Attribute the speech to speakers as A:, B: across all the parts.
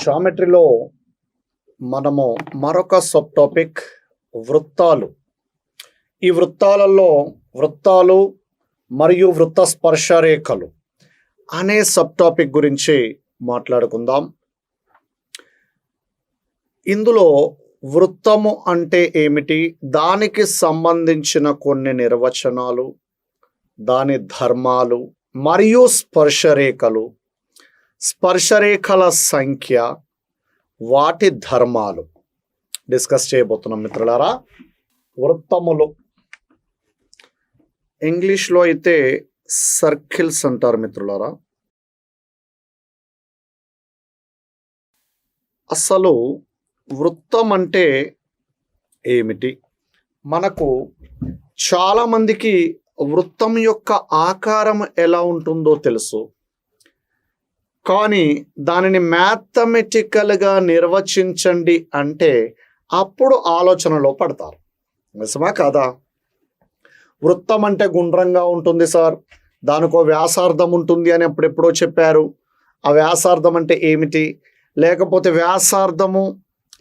A: జామెట్రీలో మనము మరొక sub topic వృత్తాలు. ఈ వృత్తాలలో వృత్తాలు మరియు వృత్త స్పర్శరేఖలు అనే సబ్ టాపిక్ గురించి మాట్లాడుకుందాం. ఇందులో వృత్తము అంటే ఏమిటి, దానికి సంబంధించిన కొన్ని నిర్వచనాలు, దాని ధర్మాలు మరియు స్పర్శరేఖలు, స్పర్శరేఖల సంఖ్య, వాటి ధర్మాలు డిస్కస్ చేయబోతున్నాం మిత్రులారా. వృత్తములు ఇంగ్లీష్లో అయితే సర్కిల్స్ అంటారు మిత్రులారా. అసలు వృత్తం అంటే ఏమిటి? మనకు చాలామందికి వృత్తం యొక్క ఆకారం ఎలా ఉంటుందో తెలుసు, కానీ దానిని మ్యాథమెటికల్గా నిర్వచించండి అంటే అప్పుడు ఆలోచనలో పడతారు. నిజమా కాదా? వృత్తం అంటే గుండ్రంగా ఉంటుంది సార్, దానికో వ్యాసార్థం ఉంటుంది అని ఎప్పుడెప్పుడో చెప్పారు. ఆ వ్యాసార్థం అంటే ఏమిటి? లేకపోతే వ్యాసార్థము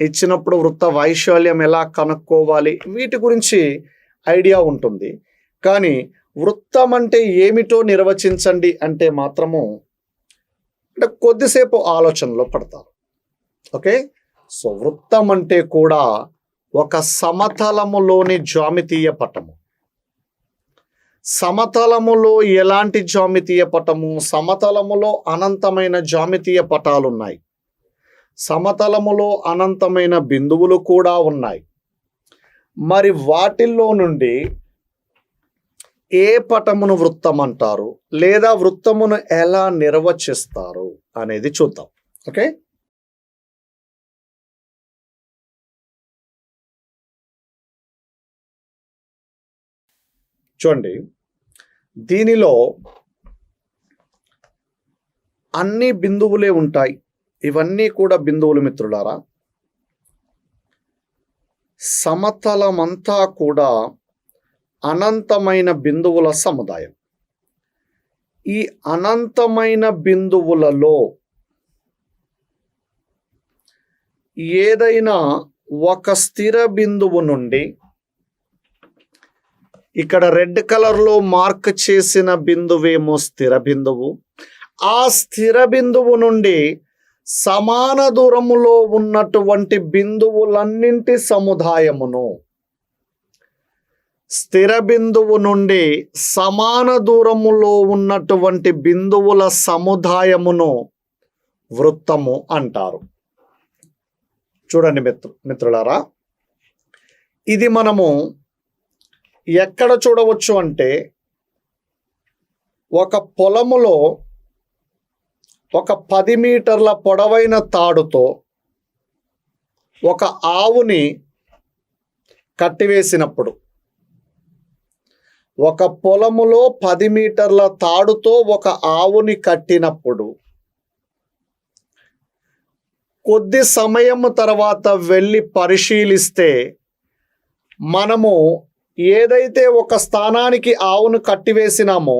A: ఇచ్చినప్పుడు వృత్త వైశాల్యం ఎలా కనుక్కోవాలి, వీటి గురించి ఐడియా ఉంటుంది. కానీ వృత్తం అంటే ఏమిటో నిర్వచించండి అంటే మాత్రము అంటే కొద్దిసేపు ఆలోచనలో పడతారు. ఓకే, సో వృత్తం అంటే కూడా ఒక సమతలములోని జ్యామితీయ పటము. సమతలములో ఎలాంటి జ్యామితీయ పటము? సమతలములో అనంతమైన జ్యామితీయ పటాలు ఉన్నాయి, సమతలములో అనంతమైన బిందువులు కూడా ఉన్నాయి. మరి వాటిల్లో నుండి ఏ పటమును వృత్తం అంటారు, లేదా వృత్తమును ఎలా నిర్వచిస్తారు అనేది చూద్దాం. ఓకే, చూడండి, దీనిలో అన్ని బిందువులే ఉంటాయి. ఇవన్నీ కూడా బిందువులు మిత్రులారా. సమతలమంతా కూడా అనంతమైన బిందువుల సముదాయం. ఈ అనంతమైన బిందువులలో ఏదైనా ఒక స్థిర బిందువు నుండి, ఇక్కడ రెడ్ కలర్లో మార్క్ చేసిన బిందువేమో స్థిర బిందువు, ఆ స్థిర బిందువు నుండి సమాన దూరములో ఉన్నటువంటి బిందువులన్నింటి సముదాయమును, స్థిర బిందువు నుండి సమాన దూరములో ఉన్నటువంటి బిందువుల సముదాయమును వృత్తము అంటారు. చూడండి మిత్రులారా, ఇది మనము ఎక్కడ చూడవచ్చు అంటే, ఒక పొలములో ఒక 10 మీటర్ల పొడవైన తాడుతో ఒక ఆవుని కట్టివేసినప్పుడు, ఒక పొలములో 10 మీటర్ల తాడుతో ఒక ఆవుని కట్టినప్పుడు కొద్ది సమయం తర్వాత వెళ్ళి పరిశీలిస్తే మనము ఏదైతే ఒక స్థానానికి ఆవును కట్టివేసినామో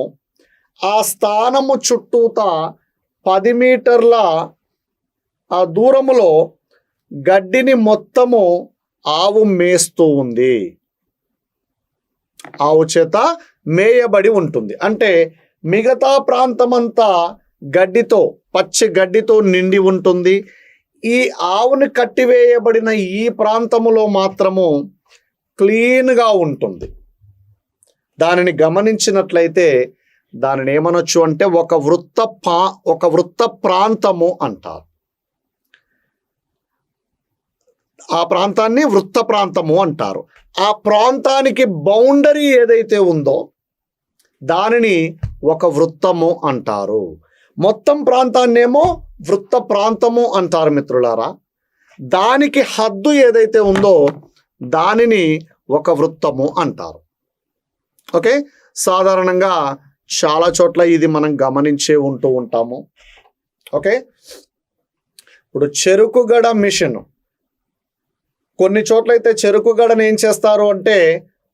A: ఆ స్థానము చుట్టూతా 10 మీటర్ల ఆ దూరములో గడ్డిని మొత్తము ఆవు మేస్తూ ఉంది, ఆవు చేత మేయబడి ఉంటుంది. అంటే మిగతా ప్రాంతమంతా గడ్డితో, పచ్చి గడ్డితో నిండి ఉంటుంది. ఈ ఆవుని కట్టివేయబడిన ఈ ప్రాంతములో మాత్రము క్లీన్గా ఉంటుంది. దానిని గమనించినట్లయితే దానిని ఏమనొచ్చు అంటే ఒక వృత్త ప్రాంతము అంటారు. ఆ ప్రాంతాన్ని వృత్త ప్రాంతము అంటారు. ఆ ప్రాంతానికి బౌండరీ ఏదైతే ఉందో దానిని ఒక వృత్తము అంటారు. మొత్తం ప్రాంతాన్నేమో వృత్త ప్రాంతము అంటారు మిత్రులారా. దానికి హద్దు ఏదైతే ఉందో దానిని ఒక వృత్తము అంటారు. ఓకే, సాధారణంగా చాలా చోట్ల ఇది మనం గమనించే ఉంటాము. ఓకే, ఇప్పుడు చెరుకుగడ మిషన్, కొన్ని చోట్లయితే చెరుకు గడను ఏం చేస్తారు అంటే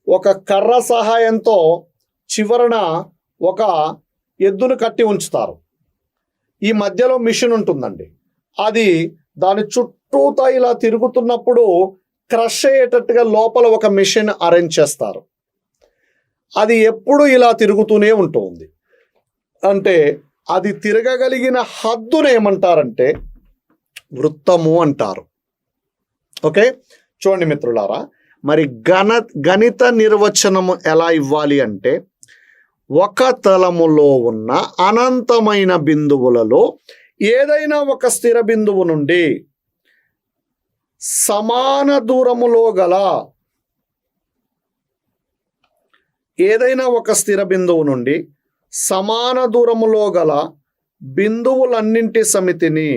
A: ఒక కర్ర సహాయంతో చివరన ఒక ఎద్దును కట్టి ఉంచుతారు. ఈ మధ్యలో మిషన్ ఉంటుందండి, అది దాని చుట్టూతా ఇలా తిరుగుతున్నప్పుడు క్రష్ అయ్యేటట్టుగా లోపల ఒక మిషన్ అరేంజ్ చేస్తారు. అది ఎప్పుడు ఇలా తిరుగుతూనే ఉంటుంది. అంటే అది తిరగగలిగిన హద్దును ఏమంటారంటే వృత్తము అంటారు. ఓకే, చూడండి మిత్రులారా, మరి గణిత నిర్వచనము ఎలా ఇవ్వాలి అంటే ఒక తలములో ఉన్న అనంతమైన బిందువులలో ఏదైనా ఒక స్థిర బిందువు నుండి సమాన దూరములో గల ఏదైనా ఒక స్థిర బిందువు నుండి సమాన దూరములో గల బిందువులన్నింటి సమితిని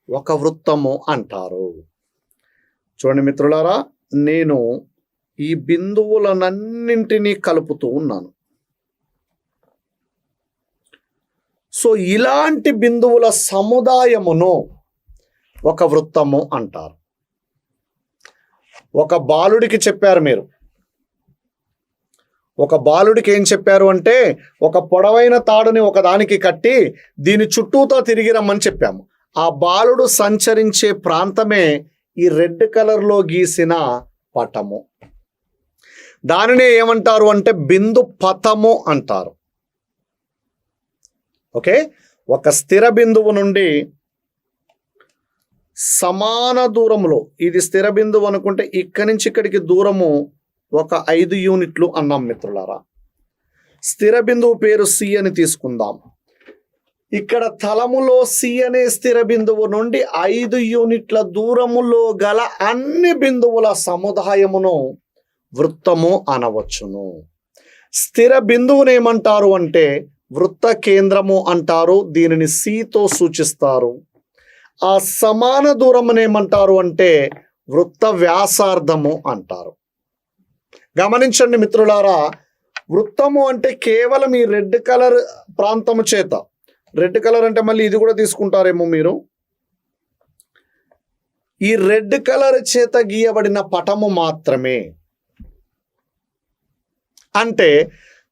A: ఒక వృత్తము అంటారు. చూడండి మిత్రులారా, నేను ఈ బిందువులనన్నింటినీ కలుపుతూ ఉన్నాను. సో ఇలాంటి బిందువుల సముదాయమును ఒక వృత్తము అంటారు. ఒక బాలుడికి చెప్పారు మీరు, ఒక బాలుడికి ఏం చెప్పారు అంటే ఒక పొడవైన తాడుని ఒకదానికి కట్టి దీని చుట్టూతో తిరిగి రమ్మని చెప్పాము. ఆ బాలుడు సంచరించే ప్రాంతమే ఈ రెడ్ కలర్లో గీసిన పటము. దానినే ఏమంటారు అంటే బిందు పథము అంటారు. ఓకే, ఒక స్థిర బిందువు నుండి సమాన దూరములో, ఇది స్థిర బిందువు అనుకుంటే ఇక్కడి నుంచి ఇక్కడికి దూరము ఒక 5 యూనిట్లు అన్నాం మిత్రులారా. స్థిర బిందువు పేరు సి అని తీసుకుందాం. ఇక్కడ తలములో సి అనే స్థిర బిందువు నుండి 5 యూనిట్ల దూరములో గల అన్ని బిందువుల సముదాయమును వృత్తము అనవచ్చును. స్థిర బిందువును ఏమంటారు అంటే వృత్త కేంద్రము అంటారు. దీనిని సితో సూచిస్తారు. ఆ సమాన దూరమును ఏమంటారు అంటే వృత్త వ్యాసార్థము అంటారు. గమనించండి మిత్రులారా, వృత్తము అంటే కేవలం ఈ రెడ్ కలర్ ప్రాంతము చేత, రెడ్ కలర్ అంటే మళ్ళీ ఇది కూడా తీసుకుంటారేమో మీరు, ఈ రెడ్ కలర్ చేత గీయబడిన పటము మాత్రమే. అంటే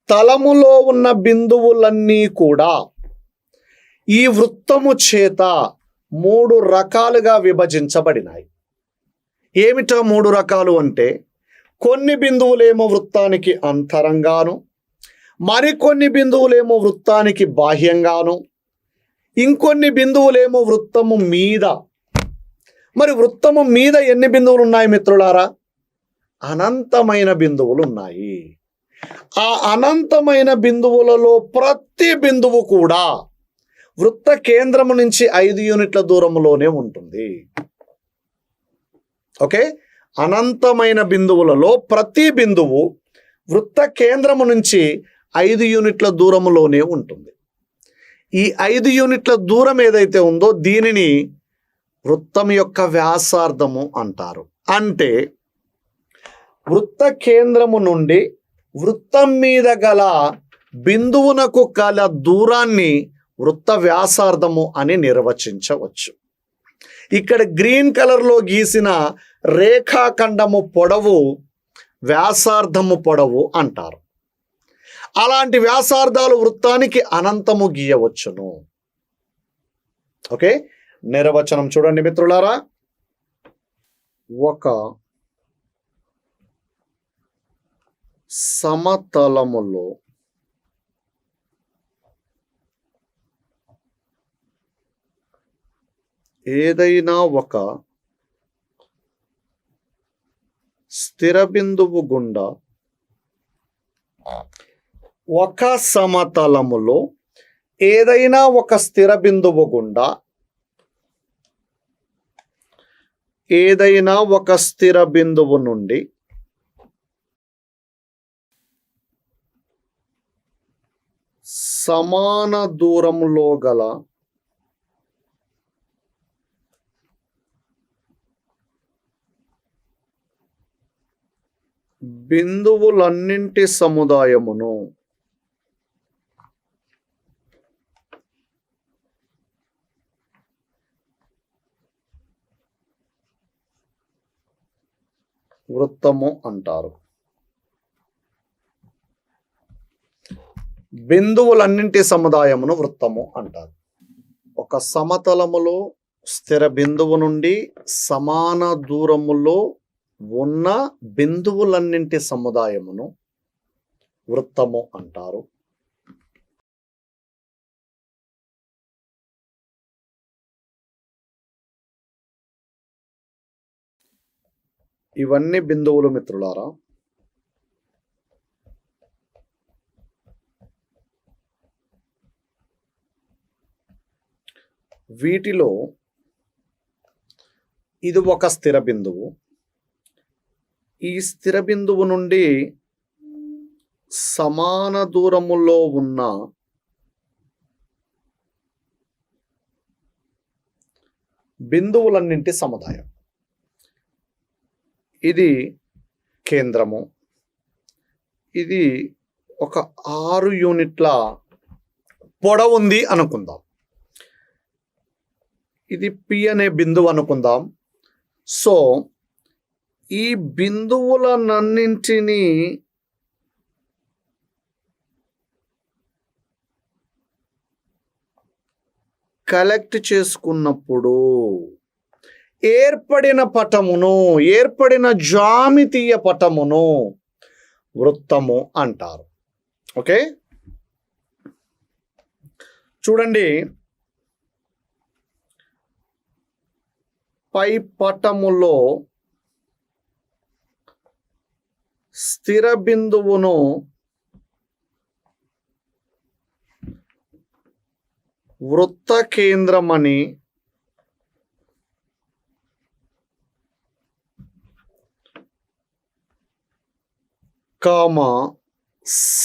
A: తలములో ఉన్న బిందువులన్నీ కూడా ఈ వృత్తము చేత 3 రకాలుగా విభజించబడినాయి. ఏమిటో 3 రకాలు అంటే కొన్ని బిందువులేమో వృత్తానికి అంతరంగాను, మరికొన్ని బిందువులేమో వృత్తానికి బాహ్యంగాను, ఇంకొన్ని బిందువులేమో వృత్తము మీద. మరి వృత్తము మీద ఎన్ని బిందువులు ఉన్నాయి మిత్రులారా? అనంతమైన బిందువులు ఉన్నాయి. ఆ అనంతమైన బిందువులలో ప్రతి బిందువు కూడా వృత్త కేంద్రము నుంచి 5 యూనిట్ల దూరంలోనే ఉంటుంది. ఓకే, అనంతమైన బిందువులలో ప్రతి బిందువు వృత్త కేంద్రము నుంచి 5 యూనిట్ల దూరములోనే ఉంటుంది. ఈ 5 యూనిట్ల దూరం ఏదైతే ఉందో దీనిని వృత్తం యొక్క వ్యాసార్థము అంటారు. అంటే వృత్త కేంద్రము నుండి వృత్తం మీద గల బిందువునకు గల దూరాన్ని వృత్త వ్యాసార్థము అని నిర్వచించవచ్చు. ఇక్కడ గ్రీన్ కలర్లో గీసిన రేఖాఖండము పొడవు వ్యాసార్థము పొడవు అంటారు. అలాంటి వ్యాసార్థాలు వృత్తానికి అనంతము గీయవచ్చును. ఓకే, నిర్వచనం చూడండి మిత్రులారా. ఒక సమతలములో ఏదైనా ఒక స్థిర బిందువు గుండా ఒక సమతలములో ఏదైనా ఒక స్థిర బిందువు గుండా ఏదైనా ఒక స్థిర బిందువు నుండి సమాన దూరంలో గల బిందువులన్నింటి సముదాయమును వృత్తము అంటారు. బిందువులన్నింటి సముదాయమును వృత్తము అంటారు. ఒక సమతలములో స్థిర బిందువు నుండి సమాన దూరములో ఉన్న బిందువులన్నింటి సముదాయమును వృత్తము అంటారు. ఇవన్నీ బిందువులు మిత్రులారా. వీటిలో ఇది ఒక స్థిర బిందువు. ఈ స్థిర బిందువు నుండి సమాన దూరములో ఉన్న బిందువులన్నింటి సముదాయం. ఇది కేంద్రము. ఇది ఒక 6 యూనిట్ల పొడవు ఉంది అనుకుందాం. ఇది పి అనే బిందువు అనుకుందాం. సో ఈ బిందువులన్నింటినీ కలెక్ట్ చేసుకున్నప్పుడు ఏర్పడిన జ్యామితీయ పటమును వృత్తము అంటారు. ఓకే, చూడండి. పై పటములో స్థిర బిందువును వృత్త కేంద్రమని,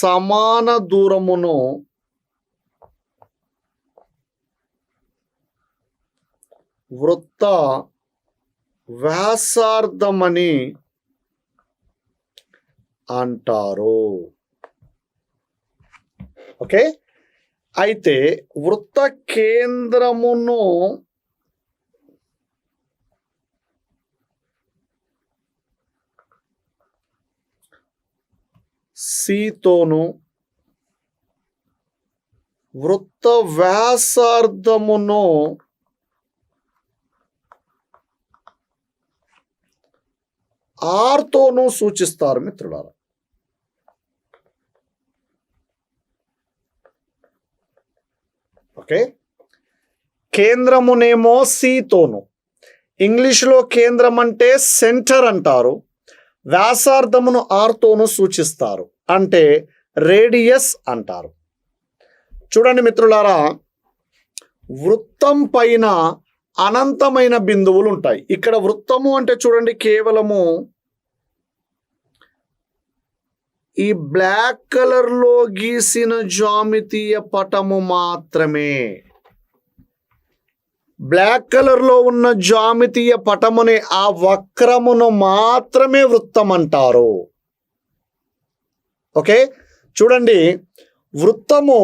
A: సమాన దూరమును వృత్త వ్యాసార్థమని అంటారు. ఓకే, అయితే వృత్త కేంద్రమును సితోను వృత్త వ్యాసార్థమును ఆర్తోను సూచిస్తారు మిత్రులారా. ఓకే, కేంద్రమునేమో సితోను, ఇంగ్లీష్లో కేంద్రం అంటే సెంటర్ అంటారు. వ్యాసార్థమును ఆర్తోను సూచిస్తారు, అంటే రేడియస్ అంటారు. చూడండి మిత్రులారా, వృత్తం పైన అనంతమైన బిందువులు ఉంటాయి. ఇక్కడ వృత్తము అంటే చూడండి, కేవలము ఈ బ్లాక్ కలర్లో గీసిన జ్యామితీయ పటము మాత్రమే. బ్లాక్ కలర్లో ఉన్న జ్యామితీయ పటముని, ఆ వక్రమును మాత్రమే వృత్తం అంటారు. ఓకే, చూడండి, వృత్తము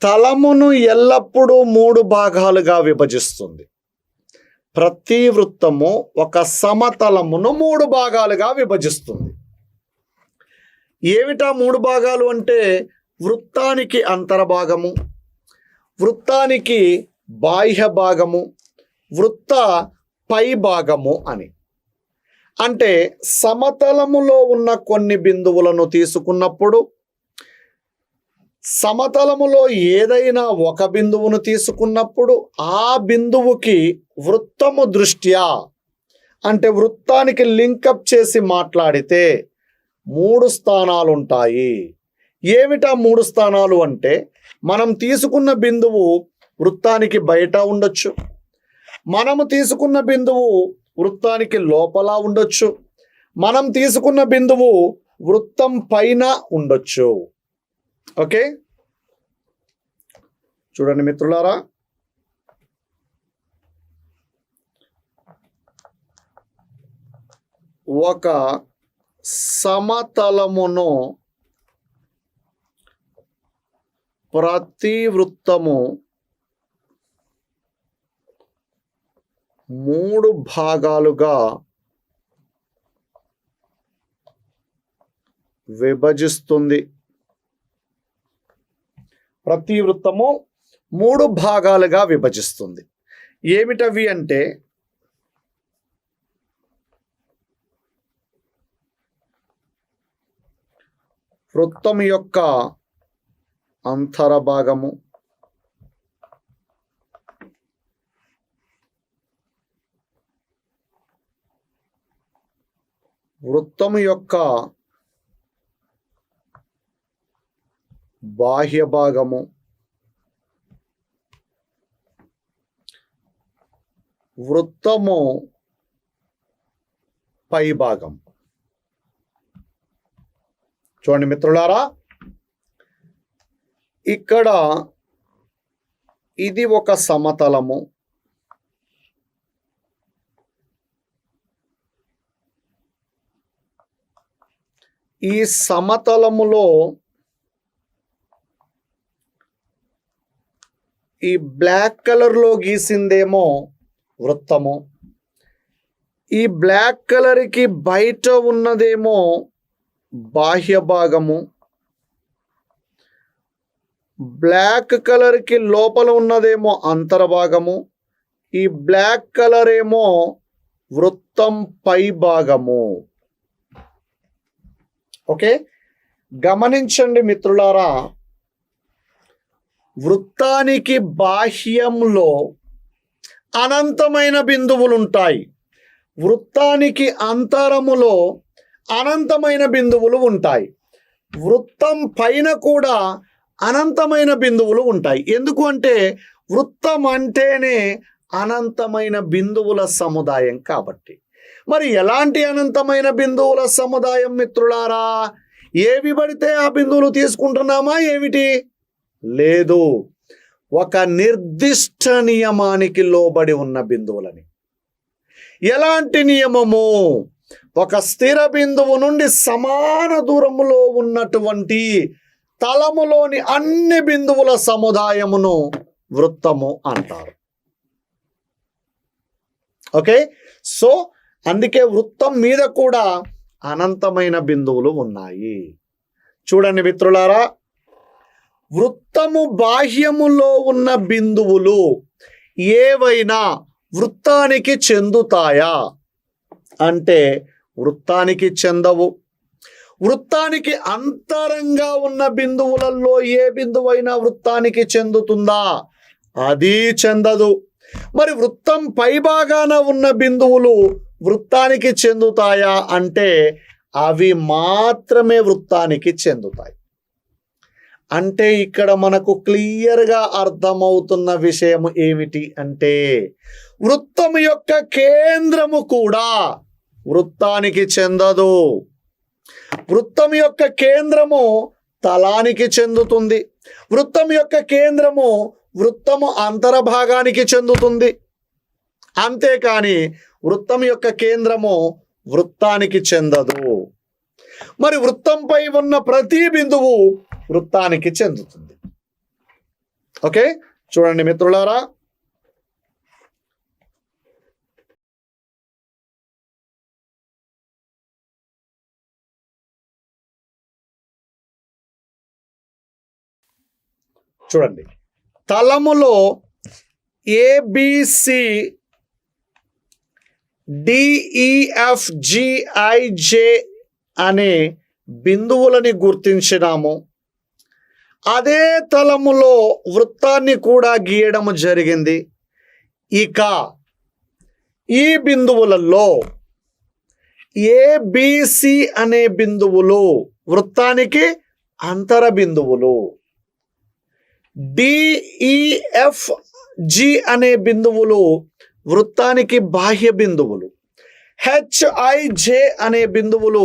A: తలమును ఎల్లప్పుడూ 3 భాగాలుగా విభజిస్తుంది. ప్రతి వృత్తము ఒక సమతలమును 3 భాగాలుగా విభజిస్తుంది. ఏమిటా 3 భాగాలు అంటే, వృత్తానికి అంతర్భాగము, వృత్తానికి బాహ్య భాగము, వృత్త పై భాగము అని. అంటే సమతలములో ఉన్న కొన్ని బిందువులను తీసుకున్నప్పుడు, సమతలములో ఏదైనా ఒక బిందువును తీసుకున్నప్పుడు, ఆ బిందువుకి వృత్తము దృష్ట్యా, అంటే వృత్తానికి లింకప్ చేసి మాట్లాడితే 3 స్థానాలు ఉంటాయి. ఏమిటా 3 స్థానాలు అంటే, మనం తీసుకున్న బిందువు వృత్తానికి బయట ఉండొచ్చు, మనము తీసుకున్న బిందువు వృత్తానికి లోపల ఉండొచ్చు, మనం తీసుకున్న బిందువు వృత్తం పైన ఉండొచ్చు. ఓకే, చూడండి మిత్రులారా, ఒక సమతలమును ప్రతి వృత్తము 3 భాగాలుగా విభజిస్తుంది. ప్రతి వృత్తము 3 భాగాలుగా విభజిస్తుంది. ఏమిటవి అంటే వృత్తం యొక్క అంతరభాగము, వృత్తం యొక్క బాహ్య భాగము, వృత్తము పై భాగం. చూడండి మిత్రులారా, ఇక్కడ ఇది ఒక సమతలము, ఈ సమతలములో ఈ బ్లాక్ కలర్లో గీసిందేమో వృత్తము, ఈ బ్లాక్ కలర్కి బయట ఉన్నదేమో బాహ్య భాగము, బ్లాక్ కలర్కి లోపల ఉన్నదేమో అంతర్భాగము, ఈ బ్లాక్ కలర్ ఏమో వృత్తం పై భాగము. ఓకే, గమనించండి మిత్రులారా, వృత్తానికి బాహ్యంలో అనంతమైన బిందువులు ఉంటాయి, వృత్తానికి అంతరములో అనంతమైన బిందువులు ఉంటాయి, వృత్తం పైన కూడా అనంతమైన బిందువులు ఉంటాయి. ఎందుకు అంటే వృత్తం అంటేనే అనంతమైన బిందువుల సముదాయం కాబట్టి. మరి ఎలాంటి అనంతమైన బిందువుల సముదాయం మిత్రులారా? ఏవి పడితే ఆ బిందువులు తీసుకుంటున్నామా ఏమిటి? లేదు, ఒక నిర్దిష్ట నియమానికి లోబడి ఉన్న బిందువులని. ఎలాంటి నియమము? ఒక స్థిర బిందువు నుండి సమాన దూరములో ఉన్నటువంటి తలములోని అన్ని బిందువుల సముదాయమును వృత్తము అంటారు. ఓకే, సో అందుకే వృత్తం మీద కూడా అనంతమైన బిందువులు ఉన్నాయి. చూడండి మిత్రులారా, వృత్తము బాహ్యములో ఉన్న బిందువులు ఏవైనా వృత్తానికి చెందుతాయా అంటే వృత్తానికి చెందవు. వృత్తానికి అంతరంగా ఉన్న బిందువులలో ఏ బిందువైనా వృత్తానికి చెందుతుందా? అది చెందదు. మరి వృత్తం పైభాగాన ఉన్న బిందువులు వృత్తానికి చెందుతాయా అంటే అవి మాత్రమే వృత్తానికి చెందుతాయి. అంటే ఇక్కడ మనకు క్లియర్గా అర్థమవుతున్న విషయం ఏమిటి అంటే వృత్తం యొక్క కేంద్రము కూడా వృత్తానికి చెందదు. వృత్తం యొక్క కేంద్రము తలానికి చెందుతుంది, వృత్తం యొక్క కేంద్రము వృత్తము అంతర్భాగానికి చెందుతుంది. అంతేకాని వృత్తం యొక్క కేంద్రము వృత్తానికి చెందదు. మరి వృత్తంపై ఉన్న ప్రతి బిందువు వృత్తానికి చెందుతుంది. ఓకే, చూడండి మిత్రులారా, చూడండి, తలములో ఏబిసి డిఈఎఫ్జిఐజే అనే బిందువులని గుర్తించినాము. అదే తలములో వృత్తాన్ని కూడా గీయడం జరిగింది. ఇక ఈ బిందువులలో ఏబిసి అనే బిందువులు వృత్తానికి అంతర బిందువులు, డిఈఎఫ్జి అనే బిందువులు వృత్తానికి బాహ్య బిందువులు, హెచ్ఐజే అనే బిందువులు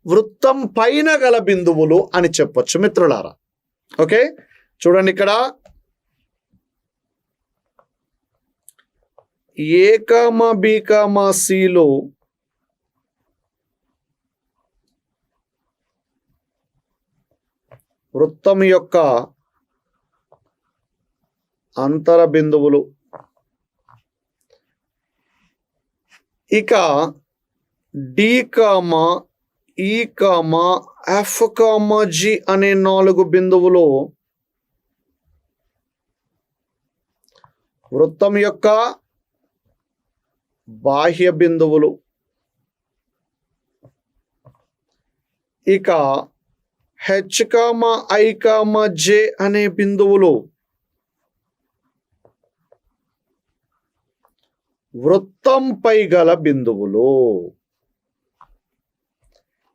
A: వృత్తం పైన గల బిందువులు అని చెప్పొచ్చు మిత్రులారా. ఓకే, చూడండి, ఇక్కడ ఏ కామా బి కామా సిలో వృత్తం యొక్క అంతర బిందువులు, ఇక డి కామా ఈ కామా ఎఫ్ కామా జి అనే 4 బిందువులు వృత్తం యొక్క బాహ్య బిందువులు. ఇక హెచ్ కామా ఐ కామా జే అనే బిందువులు వృత్తంపై గల బిందువులు.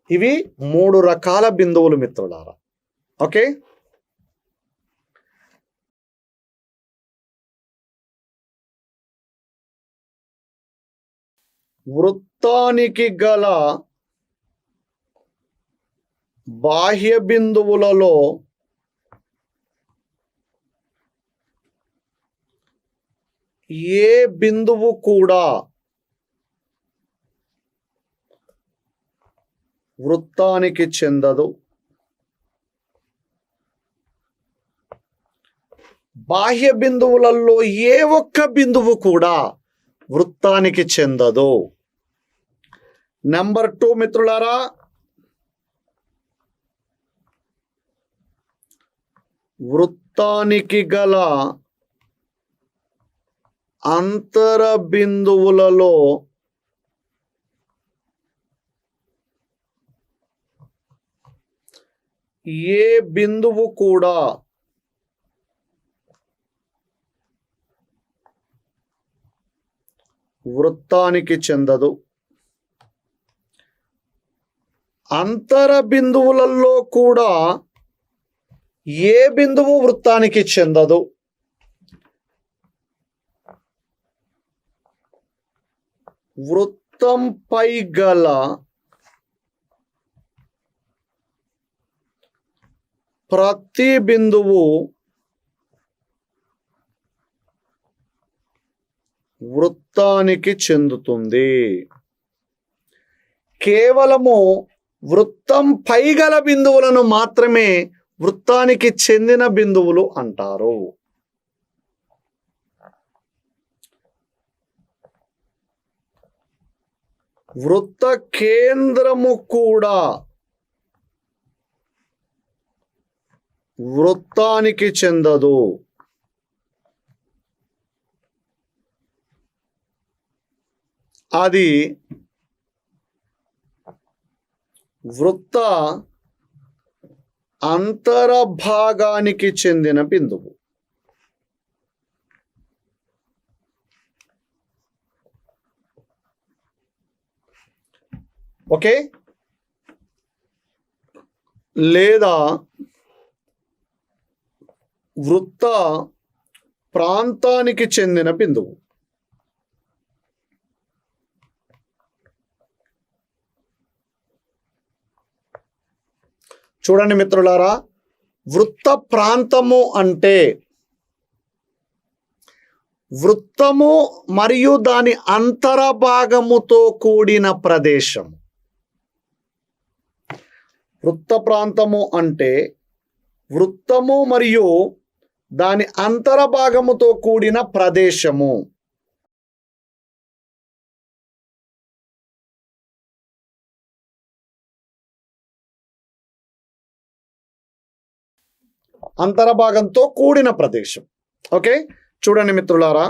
A: ఇవి 3 రకాల బిందువులు మిత్రులారా. ఓకే, వృత్తానికి గల బాహ్య బిందువులలో ఏ బిందువు కూడా వృత్తానికి చెందదు. బాహ్య బిందువులలో ఏ ఒక్క బిందువు కూడా వృత్తానికి చెందదు. నెంబర్ 2 మిత్రులారా, వృత్తానికి గల అంతర బిందువులలో ఏ బిందువు కూడా వృత్తానికి చెందదు. అంతర బిందువులలో కూడా ఏ బిందువు వృత్తానికి చెందదు. వృత్తంపై గల ప్రతి బిందువు వృత్తానికి చెందుతుంది. కేవలము వృత్తంపై గల బిందువులను మాత్రమే వృత్తానికి చెందిన బిందువులు అంటారు. వృత్త కేంద్రము కూడా వృత్తానికి చెందదు. అది వృత్త అంతరభాగానికి చెందిన బిందువు. ఓకే, లేదా వృత్త ప్రాంతానికి చెందిన బిందువు. చూడండి మిత్రులారా, వృత్త ప్రాంతము అంటే వృత్తము మరియు దాని అంతరభాగముతో కూడిన ప్రదేశం. వృత్త ప్రాంతము అంటే వృత్తము మరియు దాని అంతరభాగముతో కూడిన ప్రదేశము. అంతరభాగంతో కూడిన ప్రదేశం. ఓకే, చూడండి మిత్రులారా,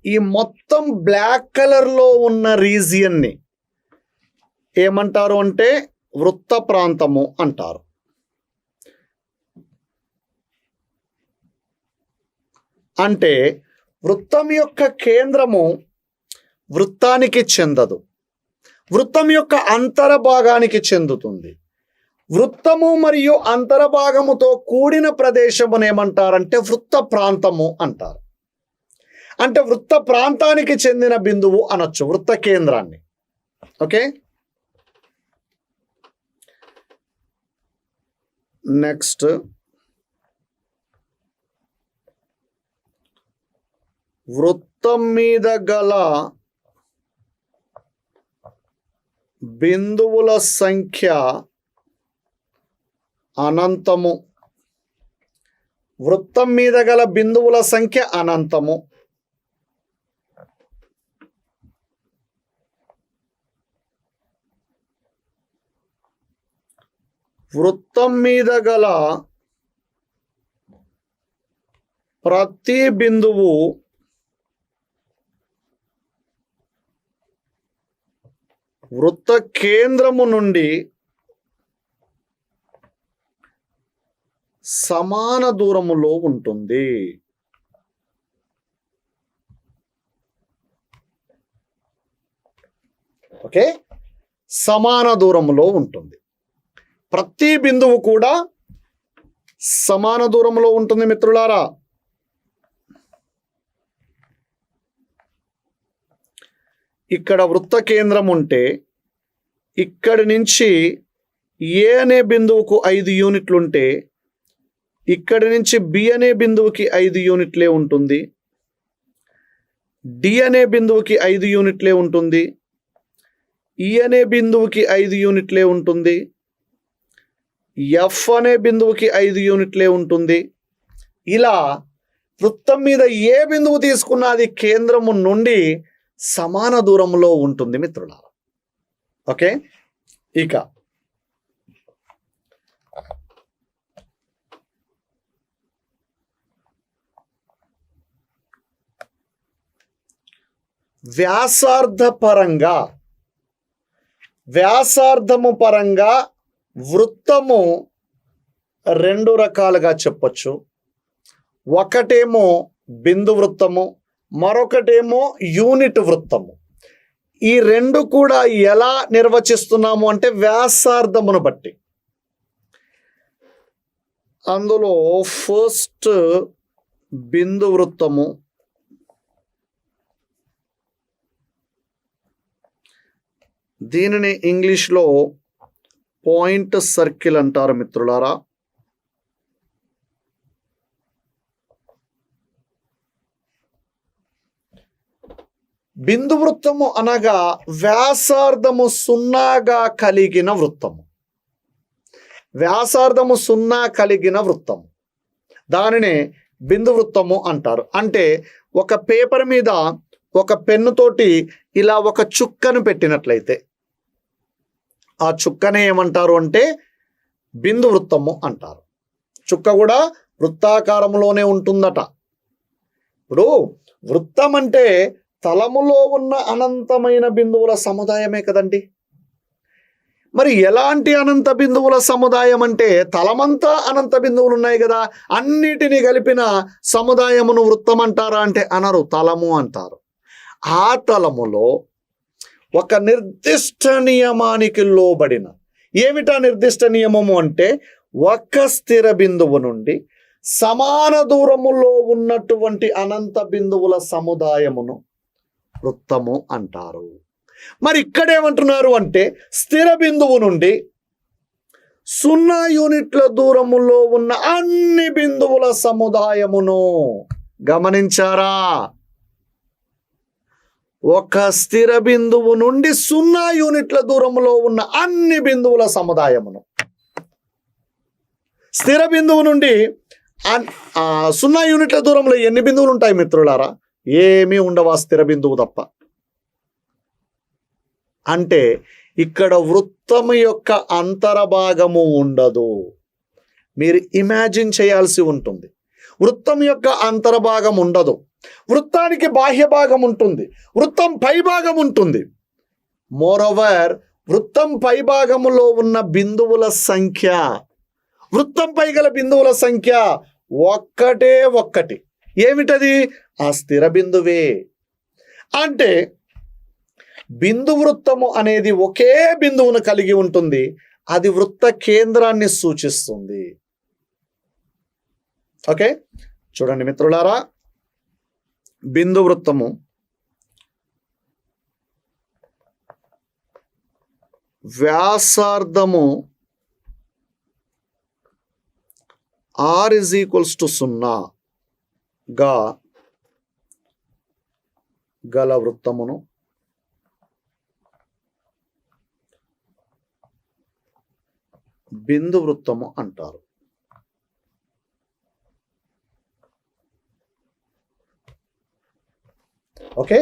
A: ఈ మొత్తం బ్లాక్ కలర్లో ఉన్న రీజియన్ని ఏమంటారు అంటే వృత్త ప్రాంతము అంటారు. అంటే వృత్తం యొక్క కేంద్రము వృత్తానికి చెందదు, వృత్తం యొక్క అంతరభాగానికి చెందుతుంది. వృత్తము మరియు అంతరభాగముతో కూడిన ప్రదేశమును ఏమంటారంటే వృత్త ప్రాంతము అంటారు. అంటే వృత్త ప్రాంతానికి చెందిన బిందువు అనొచ్చు, వృత్త కేంద్రాన్ని. ఓకే, నెక్స్ట్ వృత్తం మీద గల బిందువుల సంఖ్య అనంతము. వృత్తం మీద గల బిందువుల సంఖ్య అనంతము. వృత్తం మీద గల ప్రతి బిందువు వృత్త కేంద్రము నుండి సమాన దూరములో ఉంటుంది. ఓకే, సమాన దూరములో ఉంటుంది. ప్రతి బిందువు కూడా సమాన దూరంలో ఉంటుంది మిత్రులారా. ఇక్కడ వృత్త కేంద్రం ఉంటే ఇక్కడి నుంచి ఏ అనే బిందువుకు 5 యూనిట్లు ఉంటే ఇక్కడి నుంచి బి అనే బిందువుకి 5 యూనిట్లే ఉంటుంది, డి అనే బిందువుకి 5 యూనిట్లే ఉంటుంది, ఈ అనే బిందువుకి 5 యూనిట్లే ఉంటుంది, ఎఫ్ అనే బిందువుకి 5 యూనిట్లే ఉంటుంది. ఇలా వృత్తం మీద ఏ బిందువు తీసుకున్నా అది కేంద్రము నుండి సమాన దూరంలో ఉంటుంది మిత్రులారా. ఓకే, ఇక వ్యాసార్థము పరంగా వృత్తము 2 రకాలుగా చెప్పొచ్చు. ఒకటేమో బిందు వృత్తము, మరొకటేమో యూనిట్ వృత్తము. ఈ రెండు కూడా ఎలా నిర్వచిస్తున్నాము అంటే వ్యాసార్థమును బట్టి. అందులో ఫస్ట్ బిందు వృత్తము, దీనిని ఇంగ్లీష్లో పాయింట్ సర్కిల్ అంటారు మిత్రులారా. బిందు వృత్తము అనగా వ్యాసార్థము 0గా కలిగిన వృత్తము. వ్యాసార్థము 0 కలిగిన వృత్తము దానినే బిందు వృత్తము అంటారు. అంటే ఒక పేపర్ మీద ఒక పెన్నుతోటి ఇలా ఒక చుక్కను పెట్టినట్లయితే ఆ చుక్కనే ఏమంటారు అంటే బిందు వృత్తము అంటారు. చుక్క కూడా వృత్తాకారంలోనే ఉంటుందట. ఇప్పుడు వృత్తం అంటే తలములో ఉన్న అనంతమైన బిందువుల సముదాయమే కదండి. మరి ఎలాంటి అనంత బిందువుల సముదాయం అంటే తలమంతా అనంత బిందువులు ఉన్నాయి కదా, అన్నిటినీ కలిపిన సముదాయమును వృత్తం అంటారా అంటే అనరు, తలము అంటారు. ఆ తలములో ఒక నిర్దిష్ట నియమానికి లోబడిన, ఏమిటా నిర్దిష్ట నియమము అంటే ఒక స్థిర బిందువు నుండి సమాన దూరములో ఉన్నటువంటి అనంత బిందువుల సముదాయమును వృత్తము అంటారు. మరి ఇక్కడేమంటున్నారు అంటే స్థిర బిందువు నుండి 0 యూనిట్ల దూరములో ఉన్న అన్ని బిందువుల సముదాయమును. గమనించారా? ఒక స్థిర బిందువు నుండి 0 యూనిట్ల దూరంలో ఉన్న అన్ని బిందువుల సముదాయమును. స్థిర బిందువు నుండి 0 యూనిట్ల దూరంలో ఎన్ని బిందువులు ఉంటాయి మిత్రులారా? ఏమీ ఉండవు, ఆ స్థిర బిందువు తప్ప. అంటే ఇక్కడ వృత్తము యొక్క అంతరభాగము ఉండదు. మీరు ఇమాజిన్ చేయాల్సి ఉంటుంది. వృత్తం యొక్క అంతర్భాగం ఉండదు. వృత్తానికి బాహ్య భాగం ఉంటుంది, వృత్తం పై భాగం ఉంటుంది. మోరోవర్ వృత్తం పై భాగములో ఉన్న బిందువుల సంఖ్య, వృత్తంపై గల బిందువుల సంఖ్య ఒక్కటే ఒక్కటి. ఏమిటది? ఆ స్థిర బిందువే. అంటే బిందు వృత్తము అనేది ఒకే బిందువును కలిగి ఉంటుంది. అది వృత్త కేంద్రాన్ని సూచిస్తుంది. ఓకే, చూడండి మిత్రులారా, బిందు వృత్తము వ్యాసార్థము r = 0 గా గల వృత్తమును బిందు వృత్తము అంటారు. ఓకే,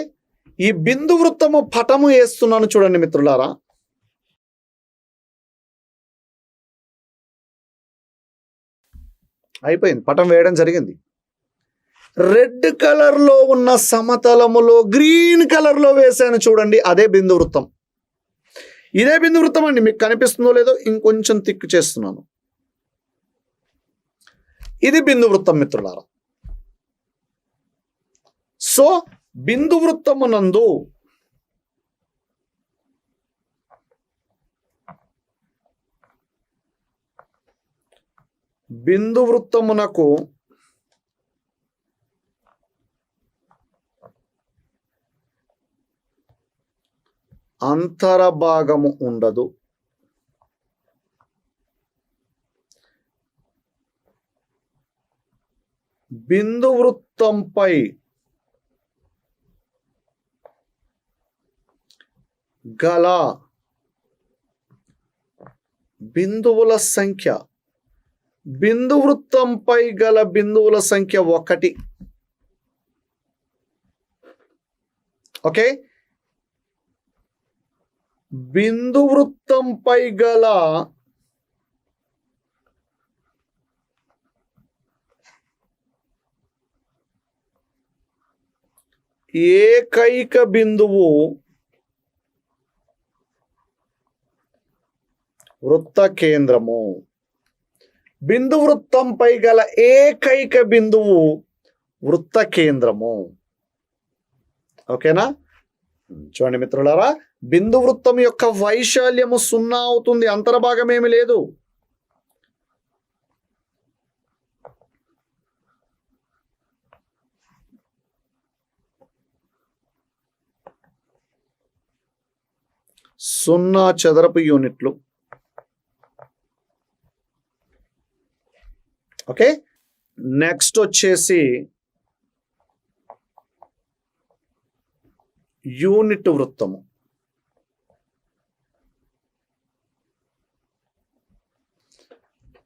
A: ఈ బిందు వృత్తము పటము వేస్తున్నాను చూడండి మిత్రులారా. అయిపోయింది, పటం వేయడం జరిగింది. రెడ్ కలర్లో ఉన్న సమతలములో గ్రీన్ కలర్లో వేసాను చూడండి, అదే బిందు వృత్తం. ఇదే బిందు వృత్తం అండి, మీకు కనిపిస్తుందో లేదో ఇంకొంచెం తిక్కు చేస్తున్నాను. ఇది బిందు వృత్తం మిత్రులారా. సో బిందు వృత్తమునందు బిందు వృత్తమునకు అంతరభాగము ఉండదు. బిందు వృత్తంపై గల బిందువుల సంఖ్య, బిందు వృత్తంపై గల బిందువుల సంఖ్య 1. ఓకే, బిందు వృత్తంపై గల ఏకైక బిందువు వృత్త కేంద్రము. బిందు వృత్తంపై గల ఏకైక బిందువు వృత్త కేంద్రము. ఓకేనా? చూడండి మిత్రులారా, బిందు వృత్తం యొక్క వైశాల్యము 0 అవుతుంది, అంతర్భాగం ఏమి లేదు. సున్నా చదరపు యూనిట్లు. ఓకే, నెక్స్ట్ వచ్చేసి యూనిట్ వృత్తము.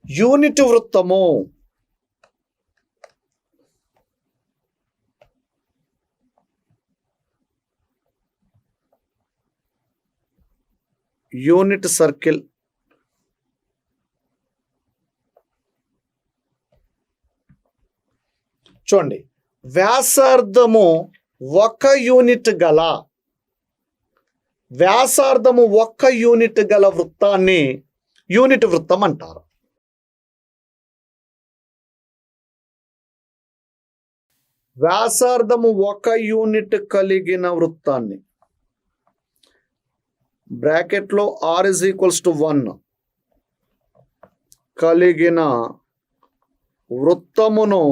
A: యూనిట్ వృత్తము యూనిట్ సర్కిల్, చూడండి, వ్యాసార్థము 1 యూనిట్ గల, వ్యాసార్థము 1 యూనిట్ గల వృత్తాన్ని యూనిట్ వృత్తం అంటారు. వ్యాసార్థము 1 యూనిట్ కలిగిన వృత్తాన్ని, బ్రాకెట్లో r = 1 కలిగిన వృత్తమును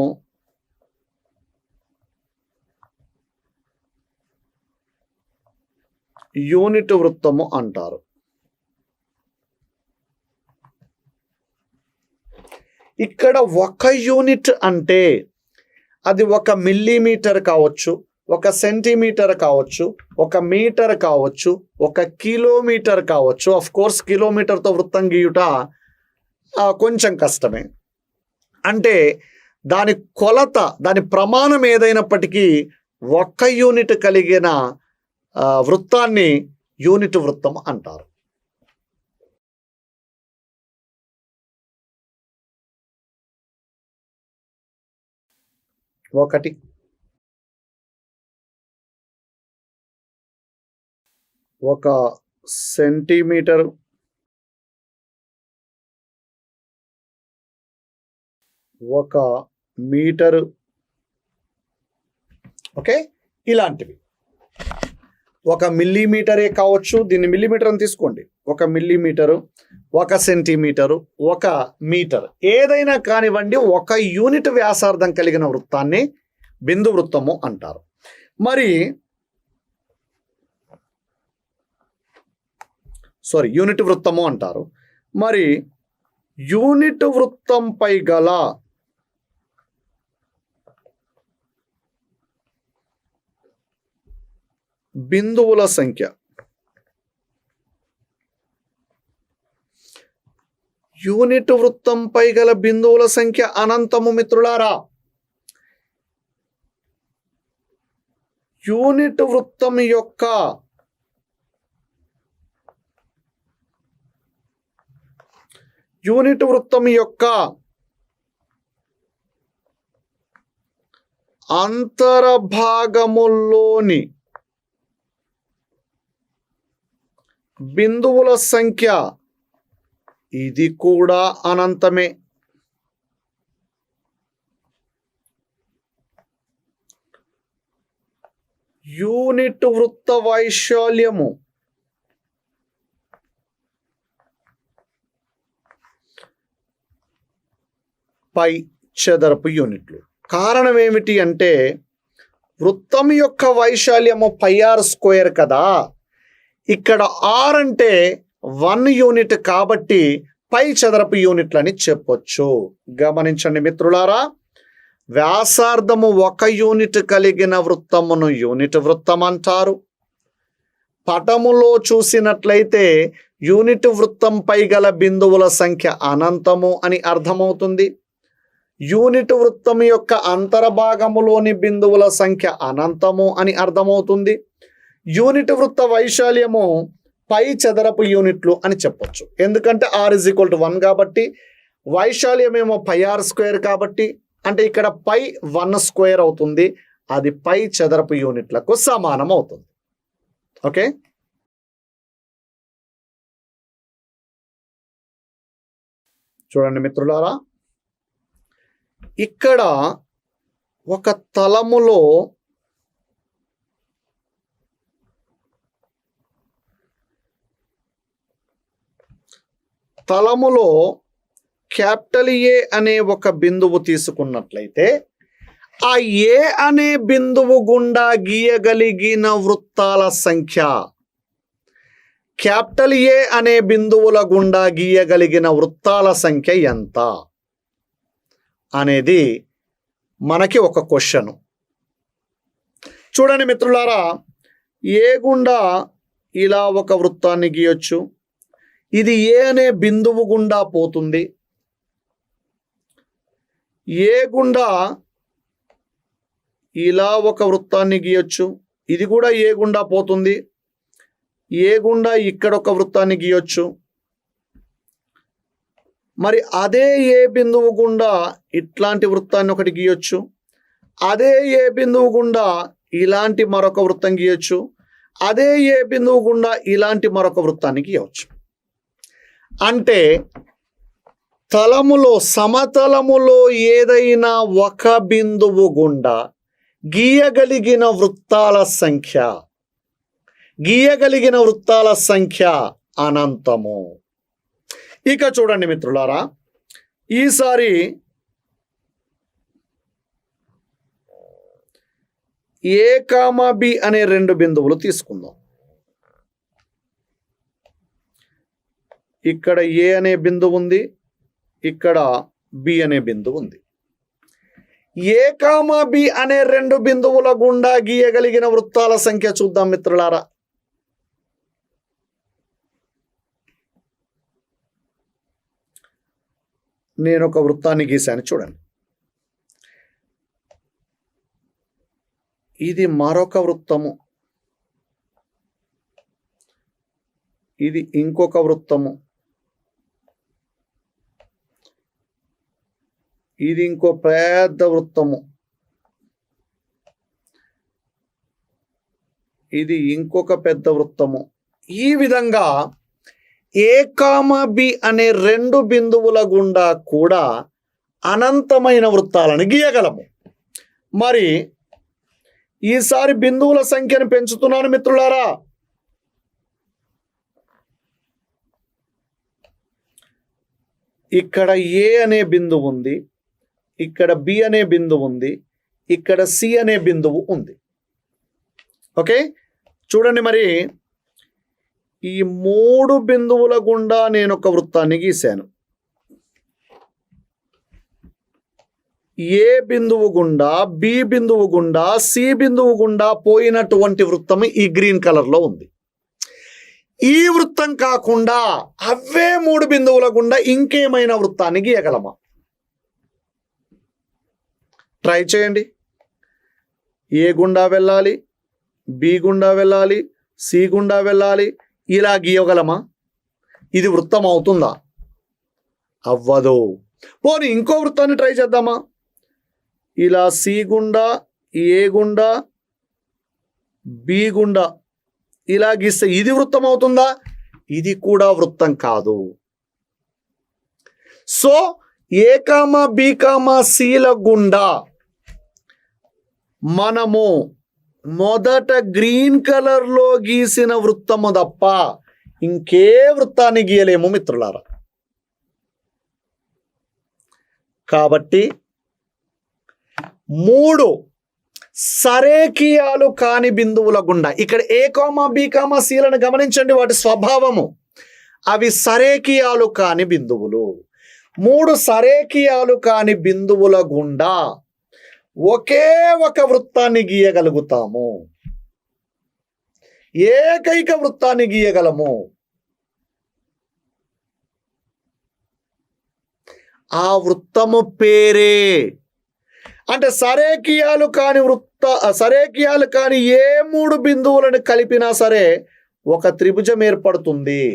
A: యూనిట్ వృత్తము అంటారు. ఇక్కడ 1 యూనిట్ అంటే అది 1 మిల్లీమీటర్ కావచ్చు, 1 సెంటీమీటర్ కావచ్చు, 1 మీటర్ కావచ్చు, 1 కిలోమీటర్ కావచ్చు. ఆఫ్ కోర్స్ కిలోమీటర్తో వృత్తం గీయుట కొంచెం కష్టమే. అంటే దాని కొలత, దాని ప్రమాణం ఏదైనప్పటికీ 1 యూనిట్ కలిగిన వృత్తాన్ని యూనిట్ వృత్తం అంటారు. ఒకటి, 1 సెంటీమీటర్, 1 మీటరు. ఓకే, ఇలాంటివి. 1 మిల్లీమీటరే కావచ్చు, దీన్ని మిల్లీమీటర్ అని తీసుకోండి. 1 మిల్లీమీటరు, 1 సెంటీమీటరు, 1 మీటర్, ఏదైనా కానివ్వండి 1 యూనిట్ వ్యాసార్థం కలిగిన వృత్తాన్ని బిందు వృత్తము అంటారు. మరి యూనిట్ వృత్తము అంటారు. మరి యూనిట్ వృత్తంపై గల బిందువుల సంఖ్య, యూనిట్ వృత్తంపై గల బిందువుల సంఖ్య అనంతము మిత్రులారా. యూనిట్ వృత్తం యొక్క అంతరభాగములోని బిందువుల సంఖ్య ఇది కూడా అనంతమే. యూనిట్ వృత్త వైశాల్యము పై చదరపు యూనిట్లు. కారణం ఏమిటి అంటే వృత్తం యొక్క వైశాల్యము πr² కదా. ఇక్కడ r అంటే 1 యూనిట్ కాబట్టి పై చదరపు యూనిట్లు అని చెప్పొచ్చు. గమనించండి మిత్రులారా, వ్యాసార్థము 1 యూనిట్ కలిగిన వృత్తమును యూనిట్ వృత్తం అంటారు. పటములో చూసినట్లయితే యూనిట్ వృత్తంపై గల బిందువుల సంఖ్య అనంతము అని అర్థమవుతుంది. యూనిట్ వృత్తం యొక్క అంతర్భాగములోని బిందువుల సంఖ్య అనంతము అని అర్థమవుతుంది. యూనిట్ వృత్త వైశాల్యము పై చదరపు యూనిట్లు అని చెప్పొచ్చు. ఎందుకంటే r = 1 కాబట్టి, వైశాల్యమేమో πr² కాబట్టి, అంటే ఇక్కడ పై 1² అవుతుంది. అది పై చదరపు యూనిట్లకు సమానం అవుతుంది. ఓకే, చూడండి మిత్రులారా, ఇక్కడ ఒక తలములో క్యాపిటల్ ఏ అనే ఒక బిందువు తీసుకున్నట్లయితే ఆ ఏ అనే బిందువు గుండా గీయగలిగిన వృత్తాల సంఖ్య, క్యాపిటల్ ఏ అనే బిందువుల గుండా గీయగలిగిన వృత్తాల సంఖ్య ఎంత అనేది మనకి ఒక క్వశ్చన్. చూడండి మిత్రులారా, ఏ గుండా ఇలా ఒక వృత్తాన్ని గీయొచ్చు. ఇది ఏ అనే బిందువు గుండా పోతుంది. ఏ గుండా ఇలా ఒక వృత్తాన్ని గీయొచ్చు. ఇది కూడా ఏ గుండా పోతుంది. ఏ గుండా ఇక్కడ ఒక వృత్తాన్ని గీయొచ్చు. మరి అదే ఏ బిందువు గుండా ఇట్లాంటి వృత్తాన్ని ఒకటి గీయొచ్చు. అదే ఏ బిందువు గుండా ఇలాంటి మరొక వృత్తం గీయొచ్చు. అదే ఏ బిందువు గుండా ఇలాంటి మరొక వృత్తాన్ని గీయవచ్చు. అంటే తలములో, సమతలములో ఏదైనా ఒక బిందువు గుండా గీయగలిగిన వృత్తాల సంఖ్య అనంతము. ఇక చూడండి మిత్రులారా, ఈసారి ఏ కామా బి అనే 2 బిందువులు తీసుకుందాం. ఇక్కడ ఏ అనే బిందువు ఉంది, ఇక్కడ బి అనే బిందువు ఉంది. ఏ కామా బి అనే 2 బిందువుల గుండా గీయగలిగిన వృత్తాల సంఖ్య చూద్దాం మిత్రులారా. నేను ఒక వృత్తాన్ని గీశాను, చూడండి. ఇది మరొక వృత్తము, ఇది ఇంకొక వృత్తము, ఇది ఇంకో పెద్ద వృత్తము, ఇది ఇంకొక పెద్ద వృత్తము. ఈ విధంగా ఏ కామా బి అనే 2 బిందువుల గుండా కూడా అనంతమైన వృత్తాలను గీయగలము. మరి ఈసారి బిందువుల సంఖ్యను పెంచుతున్నాను మిత్రులారా. ఇక్కడ ఏ అనే బిందువు ఉంది, ఇక్కడ బి అనే బిందువు ఉంది, ఇక్కడ సి అనే బిందువు ఉంది. ఓకే, చూడండి, మరి ఈ 3 బిందువుల గుండా నేను ఒక వృత్తాన్ని గీశాను. ఏ బిందువు గుండా, బి బిందువు గుండా, సి బిందువు గుండా పోయినటువంటి వృత్తం ఈ గ్రీన్ కలర్లో ఉంది. ఈ వృత్తం కాకుండా అవే 3 బిందువుల గుండా ఇంకేమైనా వృత్తాన్ని గీయగలమా? ట్రై చేయండి. ఏ గుండా వెళ్ళాలి, బి గుండా వెళ్ళాలి, సి గుండా వెళ్ళాలి, ఇలా గీయగలమా? ఇది వృత్తం అవుతుందా? అవ్వదు. పోనీ ఇంకో వృత్తాన్ని ట్రై చేద్దామా? ఇలా సి గుండా ఏ గుండా బి గుండా ఇలా గీస్తే ఇది వృత్తం అవుతుందా? ఇది కూడా వృత్తం కాదు. So A comma B comma సిల గుండా మనము మొదట గ్రీన్ కలర్లో గీసిన వృత్తము తప్ప ఇంకే వృత్తాన్ని గీయలేము మిత్రులారా. కాబట్టి 3 సరేఖీయాలు కాని బిందువుల గుండా, ఇక్కడ ఏ కామా బి కామా సిలను గమనించండి, వాటి స్వభావము. అవి సరేఖీయాలు కాని బిందువులు. 3 సరేఖీయాలు కాని బిందువుల గుండా ఒకే ఒక వృత్తాన్ని గీయగలుగుతాము. ఏకైక వృత్తాన్ని గీయగలము. ఆ వృత్తము పేరే, అంటే సరేఖీయాలు కాని ఏ 3 బిందువులను కలిపినా సరే ఒక త్రిభుజం ఏర్పడుతుంది.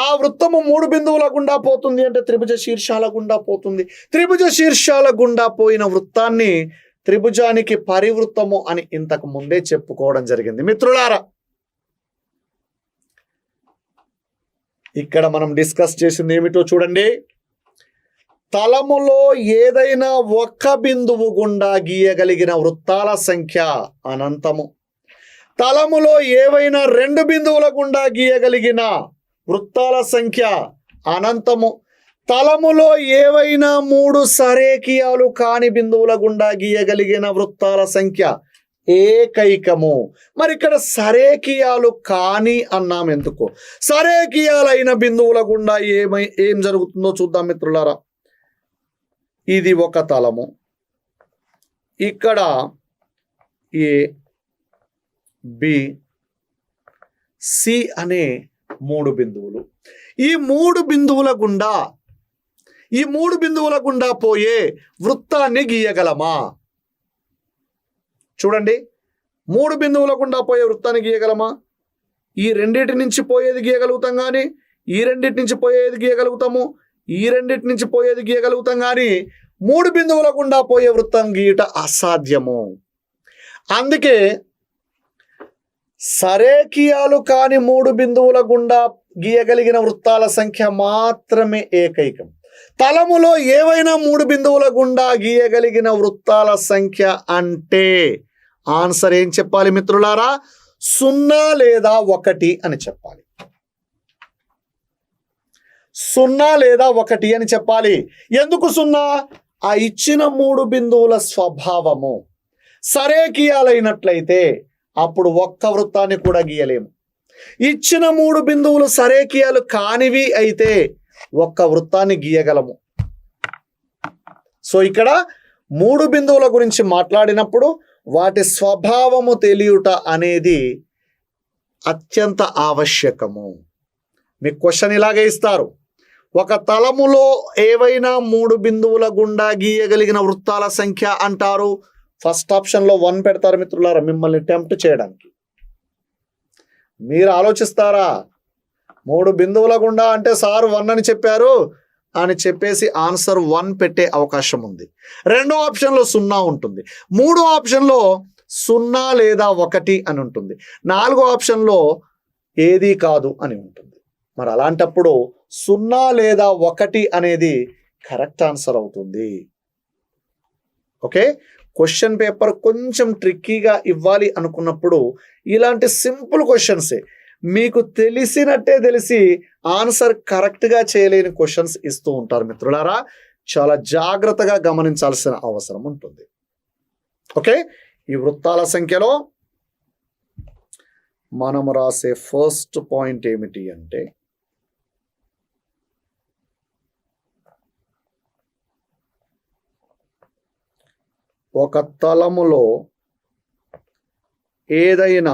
A: ఆ వృత్తము 3 బిందువుల గుండా పోతుంది అంటే త్రిభుజ శీర్షాల గుండా పోతుంది. త్రిభుజ శీర్షాల గుండా పోయిన వృత్తాన్ని త్రిభుజానికి పరివృత్తము అని ఇంతకు ముందే చెప్పుకోవడం జరిగింది మిత్రులారా. ఇక్కడ మనం డిస్కస్ చేసింది ఏమిటో చూడండి. తలములో ఏదైనా ఒక్క బిందువు గుండా గీయగలిగిన వృత్తాల సంఖ్య అనంతము. తలములో ఏవైనా 2 బిందువుల గుండా గీయగలిగిన వృత్తాల సంఖ్య అనంతము. తలములో ఏవైనా 3 సరేఖీయాలు కాని బిందువుల గుండా గీయగలిగిన వృత్తాల సంఖ్య ఏకైకము. మరి ఇక్కడ సరేఖీయాలు కాని అన్నాం ఎందుకు? సరేఖీయాలైన బిందువుల గుండా ఏం జరుగుతుందో చూద్దాం మిత్రులారా. ఇది ఒక తలము, ఇక్కడ ఏ బి సి అనే 3 బిందువులు. ఈ 3 బిందువుల గుండా పోయే వృత్తాన్ని గీయగలమా? చూడండి, 3 బిందువుల గుండా పోయే వృత్తాన్ని గీయగలమా? ఈ రెండింటి నుంచి పోయేది గీయగలుగుతాం కానీ ఈ రెండింటి నుంచి పోయేది గీయగలుగుతాము, ఈ రెండింటి నుంచి పోయేది గీయగలుగుతాం కానీ 3 బిందువుల గుండా పోయే వృత్తం గీయట అసాధ్యము. అందుకే సరేఖీయాలు కాని 3 బిందువుల గుండా గీయగలిగిన వృత్తాల సంఖ్య మాత్రమే ఏకైకం. తలములో ఏవైనా 3 బిందువుల గుండా గీయగలిగిన వృత్తాల సంఖ్య అంటే ఆన్సర్ ఏం చెప్పాలి మిత్రులారా? 0 లేదా 1 అని చెప్పాలి. 0 లేదా 1 అని చెప్పాలి. ఎందుకు 0? ఆ ఇచ్చిన 3 బిందువుల స్వభావము. సరేఖీయాలైనట్లయితే అప్పుడు ఒక్క వృత్తాన్ని కూడా గీయలేము. ఇచ్చిన 3 బిందువులు సరేఖీయాలు కానివి అయితే ఒక్క వృత్తాన్ని గీయగలము. సో ఇక్కడ 3 బిందువుల గురించి మాట్లాడినప్పుడు వాటి స్వభావము తెలియుట అనేది అత్యంత ఆవశ్యకము. మీకు క్వశ్చన్ ఇలాగే ఇస్తారు. ఒక తలములో ఏవైనా 3 బిందువుల గుండా గీయగలిగిన వృత్తాల సంఖ్య అంటారు. ఫస్ట్ ఆప్షన్లో 1 పెడతారు మిత్రులారా, మిమ్మల్ని టెంప్ట్ చేయడానికి. మీరు ఆలోచిస్తారా, 3 బిందువుల గుండా అంటే సార్ 1 అని చెప్పారు అని చెప్పేసి ఆన్సర్ 1 పెట్టే అవకాశం ఉంది. 2వ ఆప్షన్లో 0 ఉంటుంది. 3వ ఆప్షన్లో 0 లేదా 1 అని ఉంటుంది. 4వ ఆప్షన్లో ఏది కాదు అని ఉంటుంది. మరి అలాంటప్పుడు 0 లేదా 1 అనేది కరెక్ట్ ఆన్సర్ అవుతుంది. ఓకే, క్వశ్చన్ పేపర్ కొంచెం ట్రిక్కీగా ఇవ్వాలి అనుకున్నప్పుడు ఇలాంటి సింపుల్ క్వశ్చన్సే, మీకు తెలిసినట్టే తెలిసి ఆన్సర్ కరెక్ట్గా చేయలేని క్వశ్చన్స్ ఇస్తూ ఉంటారు మిత్రులారా. చాలా జాగ్రత్తగా గమనించాల్సిన అవసరం ఉంటుంది. ఓకే, ఈ వృత్తాల సంఖ్యలో మనము రాసే ఫస్ట్ పాయింట్ ఏమిటి అంటే ఒక తలములో ఏదైనా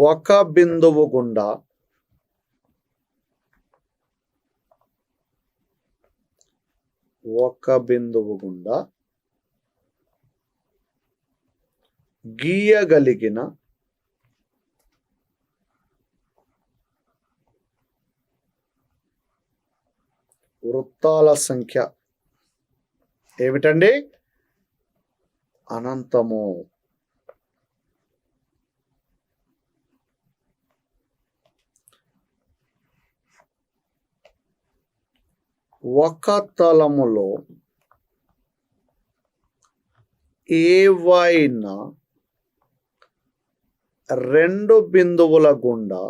A: ఒక బిందువు గుండా గీయగలిగిన వృత్తాల సంఖ్య ఏమిటండి? అనంతము. ఒక తలములో ఏవైనా రెండు బిందువుల గుండా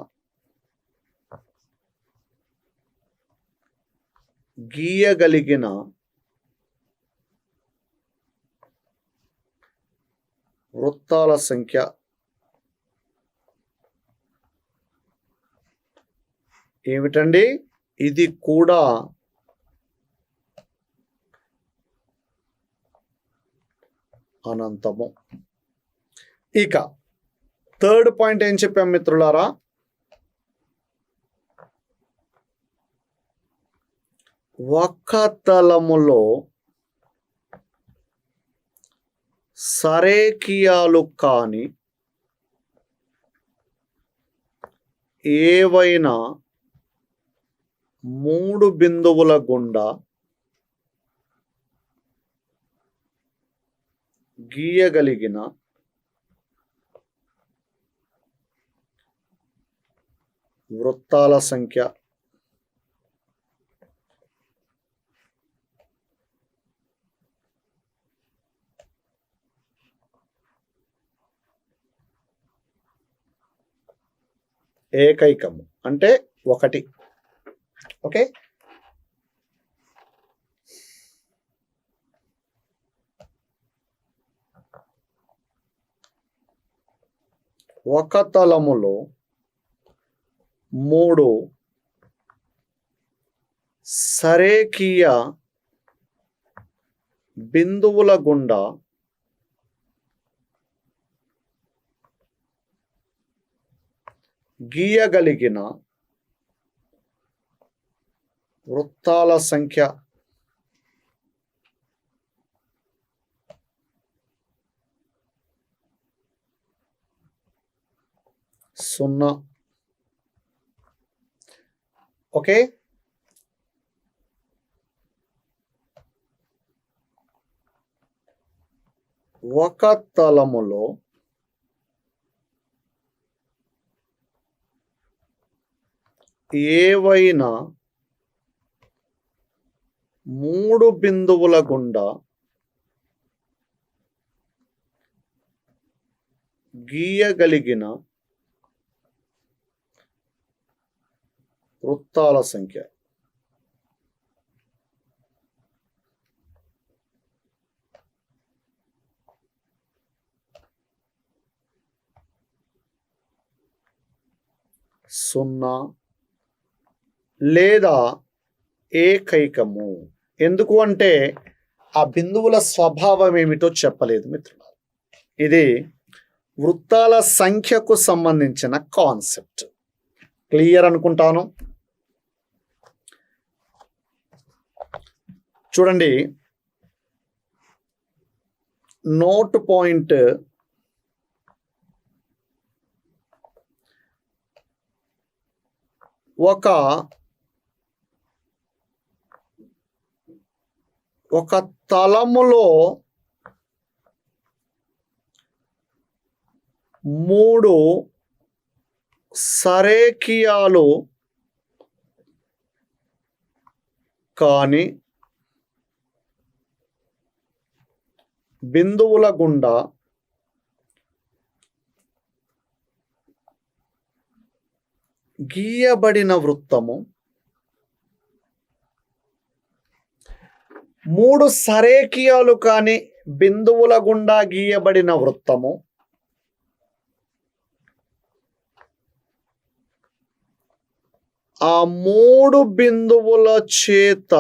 A: గీయగలిగిన వృత్తాల సంఖ్య ఏమిటండి? ఇది కూడా అనంతము. ఇక థర్డ్ పాయింట్ ఏం చెప్పాం మిత్రులారా? ఒక తలములో సరేఖీయాలు కాని ఏవైనా మూడు బిందువుల గుండా గీయగలిగిన వృత్తాల సంఖ్య ఏకైకము, అంటే ఒకటి. ఓకే, ఒక తలములో మూడు సరేఖీయ బిందువుల గుండా గీయగలిగిన వృత్తాల సంఖ్య సున్నా. ఓకే, ఒక తలములో ఏవైనా మూడు బిందువుల గుండా గీయగలిగిన వృత్తాల సంఖ్య సున్నా లేదా ఏకైకము. ఎందుకు అంటే ఆ బిందువుల స్వభావం ఏమిటో చెప్పలేదు మిత్రులారా. ఇది వృత్తాల సంఖ్యకు సంబంధించిన కాన్సెప్ట్. క్లియర్ అనుకుంటాను. చూడండి, నోట్ పాయింట్ ఒక తలములో మూడు సరేఖీయాలు కాని బిందువుల గుండా గీయబడిన వృత్తము, మూడు సరేఖీయాలు కాని బిందువుల గుండా గీయబడిన వృత్తము ఆ మూడు బిందువుల చేత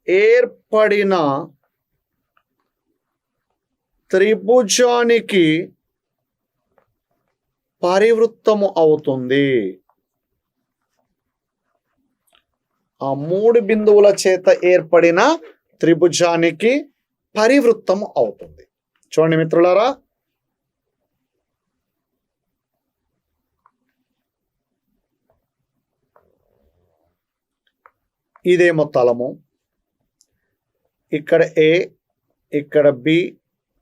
A: ఏర్పడిన త్రిభుజానికి పరివృత్తము అవుతుంది. ఆ మూడు బిందువుల చేత ఏర్పడిన త్రిభుజానికి పరివృత్తము అవుతుంది. చూడండి మిత్రులారా, ఇదేమో తలము, ఇక్కడ ఏ, ఇక్కడ బి,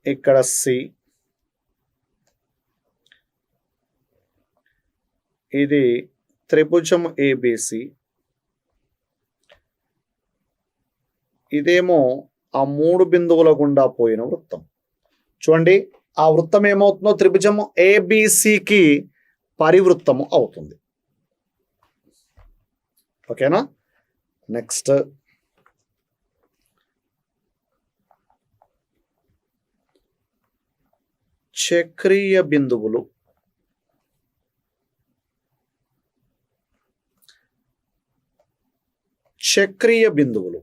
A: ఇక్కడ సి, ఇది త్రిభుజం ఏబిసి, ఇదేమో ఆ 3 బిందువుల గుండా పోయిన వృత్తం. చూడండి, ఆ వృత్తం ఏమవుతుందో త్రిభుజము ఏబిసికి పరివృత్తము అవుతుంది. ఓకేనా? నెక్స్ట్ చక్రీయ బిందువులు. చక్రీయ బిందువులు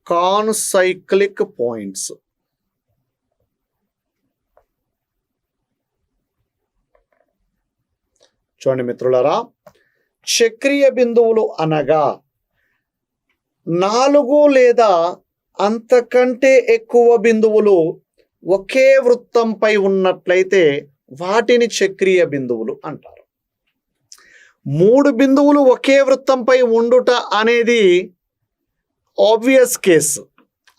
A: కాన్సైక్లిక్ పాయింట్స్. చూడండి మిత్రులారా, చక్రీయ బిందువులు అనగా 4 లేదా అంతకంటే ఎక్కువ బిందువులు ఒకే వృత్తంపై ఉన్నట్లయితే వాటిని చక్రీయ బిందువులు అంటారు. 3 బిందువులు ఒకే వృత్తంపై ఉండుట అనేది ఆబ్వియస్ కేసు,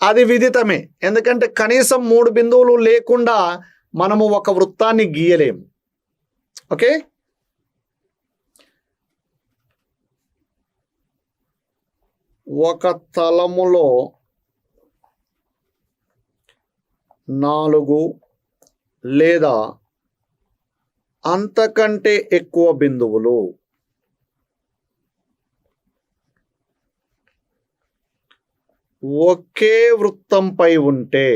A: అది విదితమే. ఎందుకంటే కనీసం 3 బిందువులు లేకుండా మనము ఒక వృత్తాన్ని గీయలేము. ఓకే, ఒక తలములో 4 లేదా అంతకంటే ఎక్కువ బిందువులు ఒకే వృత్తంపై ఉంటే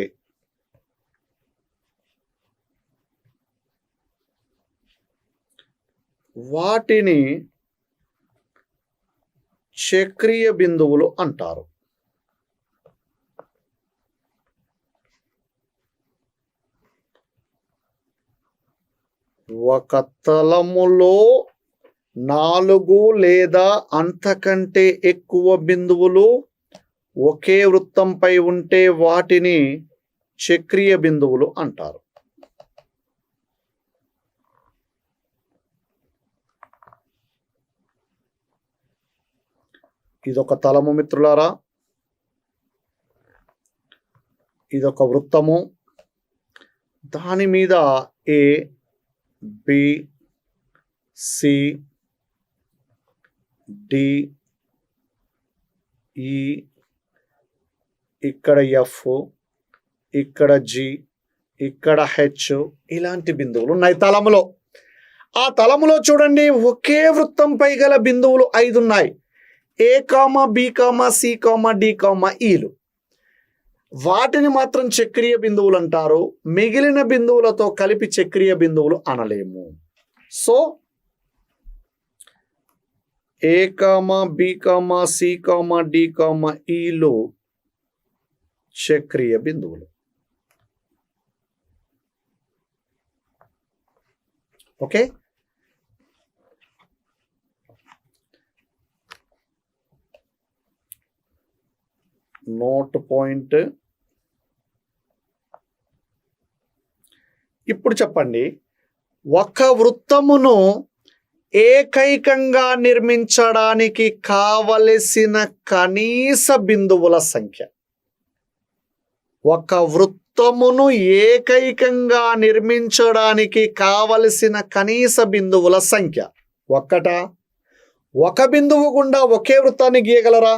A: వాటిని చక్రీయ బిందువులు అంటారు. ఒక తలములో 4 లేదా అంతకంటే ఎక్కువ బిందువులు ఒకే వృత్తంపై ఉంటే వాటిని చక్రీయ బిందువులు అంటారు. ఇదొక తలము మిత్రులారా, ఇదొక వృత్తము, దాని మీద ఏ, బి, సి, డి, ఈ, ఇక్కడ ఎఫ్, ఇక్కడ జి, ఇక్కడ హెచ్, ఇలాంటి బిందువులు ఉన్నాయి తలములో. ఆ తలములో చూడండి, ఒకే వృత్తంపై గల బిందువులు 5 ఉన్నాయి. A comma, B comma, C comma, D comma, ఈలు. వాటిని మాత్రం చక్రీయ బిందువులు అంటారు. మిగిలిన బిందువులతో కలిపి చక్రీయ బిందువులు అనలేము. So A comma, B comma, C comma, D comma, ఈలు చక్రీయ బిందువులు. Okay, note point. ఇప్పుడు చెప్పండి, ఒక వృత్తమును ఏకైకంగా నిర్మించడానికి కావలసిన కనీస బిందువుల సంఖ్య. ఒక వృత్తమును ఏకైకంగా నిర్మించడానికి కావలసిన కనీస బిందువుల సంఖ్య 1. ఒక బిందువు గుండా ఒకే వృత్తాన్ని గీయగలరా?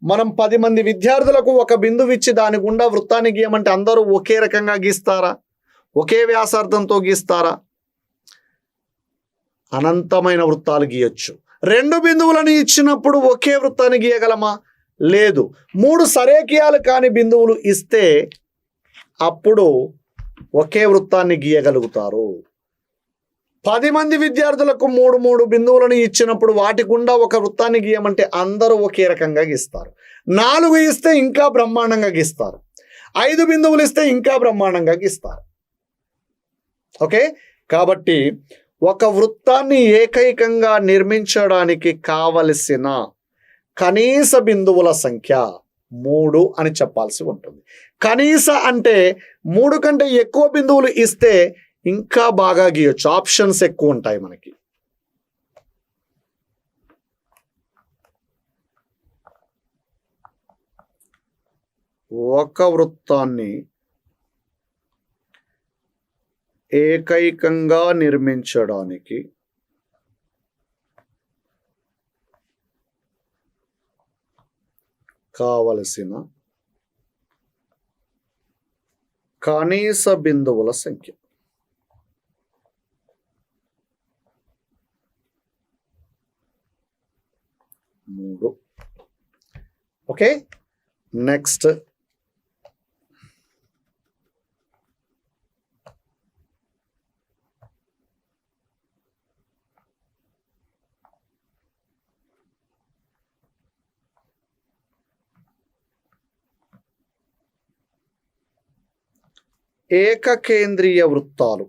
A: మనం 10 మంది విద్యార్థులకు ఒక బిందువు ఇచ్చి దాని గుండా వృత్తాన్ని గీయమంటే అందరూ ఒకే రకంగా గీస్తారా? ఒకే వ్యాసార్థంతో గీస్తారా? అనంతమైన వృత్తాలు గీయొచ్చు. 2 బిందువులను ఇచ్చినప్పుడు ఒకే వృత్తాన్ని గీయగలమా? లేదు. 3 సరేఖీయాలు కాని బిందువులు ఇస్తే అప్పుడు ఒకే వృత్తాన్ని గీయగలుగుతారు. 10 మంది విద్యార్థులకు 3 బిందువులను ఇచ్చినప్పుడు వాటి గుండా ఒక వృత్తాన్ని గీయమంటే అందరూ ఒకే రకంగా గీస్తారు. 4 ఇస్తే ఇంకా బ్రహ్మాండంగా గీస్తారు. 5 బిందువులు ఇస్తే ఇంకా బ్రహ్మాండంగా గీస్తారు. ఓకే, కాబట్టి ఒక వృత్తాన్ని ఏకైకంగా నిర్మించడానికి కావలసిన కనీస బిందువుల సంఖ్య 3 అని చెప్పాల్సి ఉంటుంది. కనీస అంటే 3 కంటే ఎక్కువ బిందువులు ఇస్తే ఇంకా బాగా గీయొచ్చు, ఆప్షన్స్ ఎక్కువ ఉంటాయి మనకి. ఒక వృత్తాన్ని ఏకైకంగా నిర్మించడానికి కావలసిన కనీస బిందువుల సంఖ్య. మూడు. ఓకే, నెక్స్ట్ ఏకకేంద్రీయ వృత్తాలు.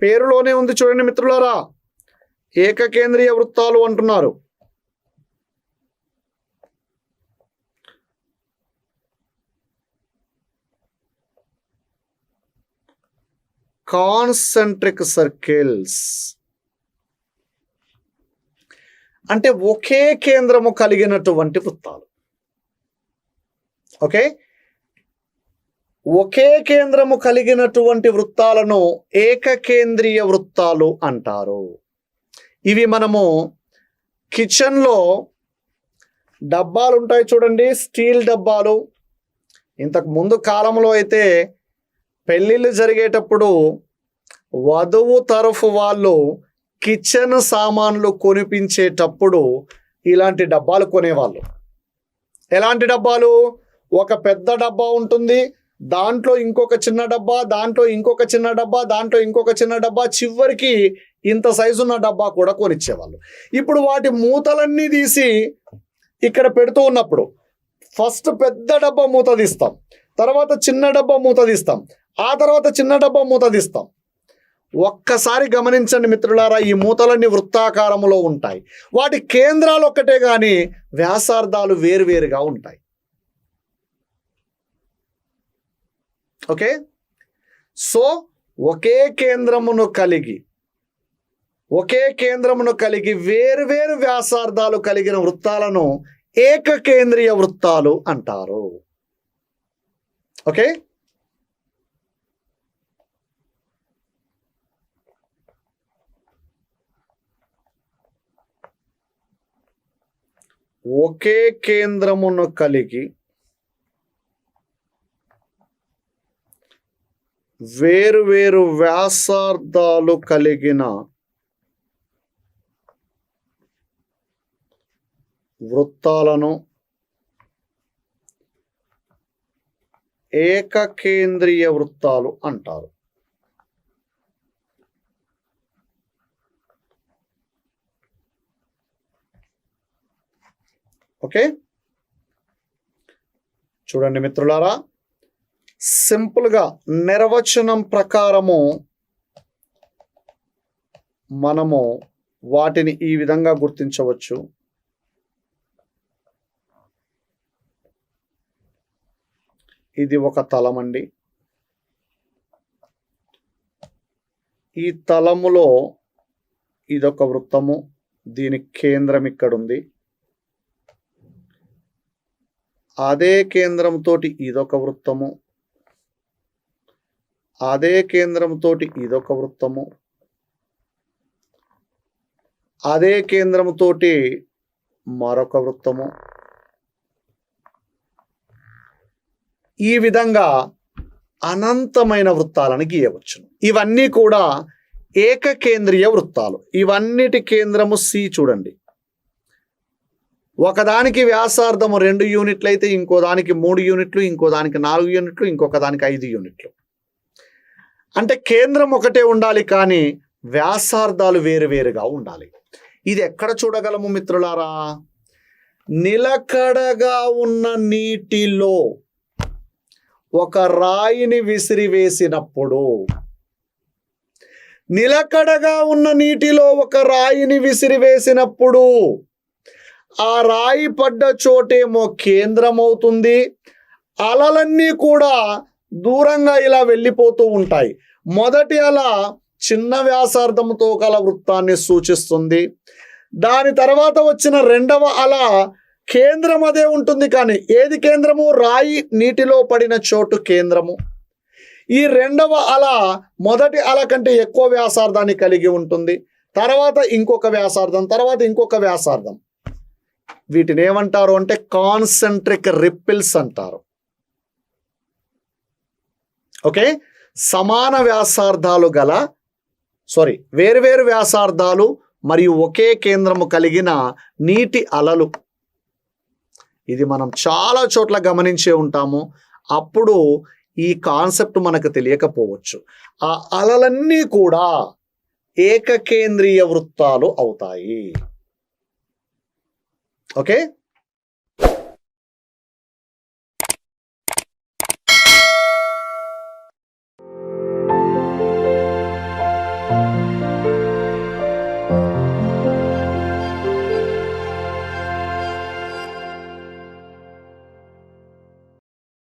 A: పేరులోనే ఉంది చూడండి మిత్రులారా, ఏకకేంద్రీయ వృత్తాలు అంటున్నారు. కాన్సెంట్రిక్ సర్కిల్స్ అంటే ఒకే కేంద్రము కలిగినటువంటి వృత్తాలు. ఓకే, ఒకే కేంద్రము కలిగినటువంటి వృత్తాలను ఏకకేంద్రీయ వృత్తాలు అంటారు. ఇవి మనము కిచెన్లో డబ్బాలు ఉంటాయి చూడండి, స్టీల్ డబ్బాలు. ఇంతకు ముందు కాలంలో అయితే పెళ్ళిళ్ళు జరిగేటప్పుడు వధువు తరఫు వాళ్ళు కిచెన్ సామాన్లు కొనిపించేటప్పుడు ఇలాంటి డబ్బాలు కొనేవాళ్ళు. ఎలాంటి డబ్బాలు? ఒక పెద్ద డబ్బా ఉంటుంది, దాంట్లో ఇంకొక చిన్న డబ్బా, దాంట్లో ఇంకొక చిన్న డబ్బా, దాంట్లో ఇంకొక చిన్న డబ్బా, చివరికి ఇంత సైజు ఉన్న డబ్బా కూడా కొనిచ్చేవాళ్ళు. ఇప్పుడు వాటి మూతలన్నీ తీసి ఇక్కడ పెడుతూ ఉన్నప్పుడు ఫస్ట్ పెద్ద డబ్బా మూత తీస్తాం, తర్వాత చిన్న డబ్బా మూత తీస్తాం, ఆ తర్వాత చిన్న డబ్బా మూత తీస్తాం. ఒక్కసారి గమనించండి మిత్రులారా, ఈ మూతలన్నీ వృత్తాకారంలో ఉంటాయి. వాటి కేంద్రాలు ఒక్కటే కానీ వ్యాసార్థాలు వేరువేరుగా ఉంటాయి. ఓకే, సో ఒకే కేంద్రమును కలిగి వేరువేరు వ్యాసార్థాలు కలిగిన వృత్తాలను ఏకకేంద్రీయ వృత్తాలు అంటారు. ఓకే, ఒకే కేంద్రమును కలిగి వేరువేరు వ్యాసార్థాలు కలిగిన వృత్తాలను ఏకకేంద్రీయ వృత్తాలు అంటారు. ఓకే, చూడండి మిత్రులారా, సింపుల్గా నిర్వచనం ప్రకారము మనము వాటిని ఈ విధంగా గుర్తించవచ్చు. ఇది ఒక తలం అండి. ఈ తలములో ఇదొక వృత్తము, దీని కేంద్రం ఇక్కడ ఉంది. అదే కేంద్రంతో ఇదొక వృత్తము, అదే కేంద్రంతో ఇదొక వృత్తము, అదే కేంద్రంతో మరొక వృత్తము. ఈ విధంగా అనంతమైన వృత్తాలను గీయవచ్చును. ఇవన్నీ కూడా ఏకకేంద్రీయ వృత్తాలు. ఇవన్నిటి కేంద్రము సి. చూడండి, ఒకదానికి వ్యాసార్థము 2 యూనిట్లు అయితే ఇంకో దానికి 3 యూనిట్లు, ఇంకో దానికి 4 యూనిట్లు, ఇంకొక దానికి 5 యూనిట్లు. అంటే కేంద్రం ఒకటే ఉండాలి కానీ వ్యాసార్థాలు వేరువేరుగా ఉండాలి. ఇది ఎక్కడ చూడగలము మిత్రులారా? నిలకడగా ఉన్న నీటిలో ఒక రాయిని విసిరివేసినప్పుడు, నిలకడగా ఉన్న నీటిలో ఒక రాయిని విసిరివేసినప్పుడు ఆ రాయి పడ్డ చోటేమో కేంద్రం అవుతుంది. అలలన్నీ కూడా దూరంగా ఇలా వెళ్ళిపోతూ ఉంటాయి. మొదటి అల చిన్న వ్యాసార్థంతో గల వృత్తాన్ని సూచిస్తుంది. దాని తర్వాత వచ్చిన రెండవ అల కేంద్రం అదే ఉంటుంది, కానీ ఏది కేంద్రము? రాయి నీటిలో పడిన చోటు కేంద్రము. ఈ రెండవ అల మొదటి అల కంటే ఎక్కువ వ్యాసార్థాన్ని కలిగి ఉంటుంది, తర్వాత ఇంకొక వ్యాసార్థం, తర్వాత ఇంకొక వ్యాసార్థం. వీటిని ఏమంటారు అంటే కాన్సెంట్రిక్ రిప్పిల్స్ అంటారు. ఓకే, సమాన వ్యాసార్థాలు గల వేరువేరు వ్యాసార్థాలు మరియు ఒకే కేంద్రము కలిగిన నీటి అలలు. ఇది మనం చాలా చోట్ల గమనించే ఉంటాము. అప్పుడు ఈ కాన్సెప్ట్ మనకు తెలియకపోవచ్చు. ఆ అలలన్నీ కూడా ఏకకేంద్రీయ వృత్తాలు అవుతాయి. ఓకే.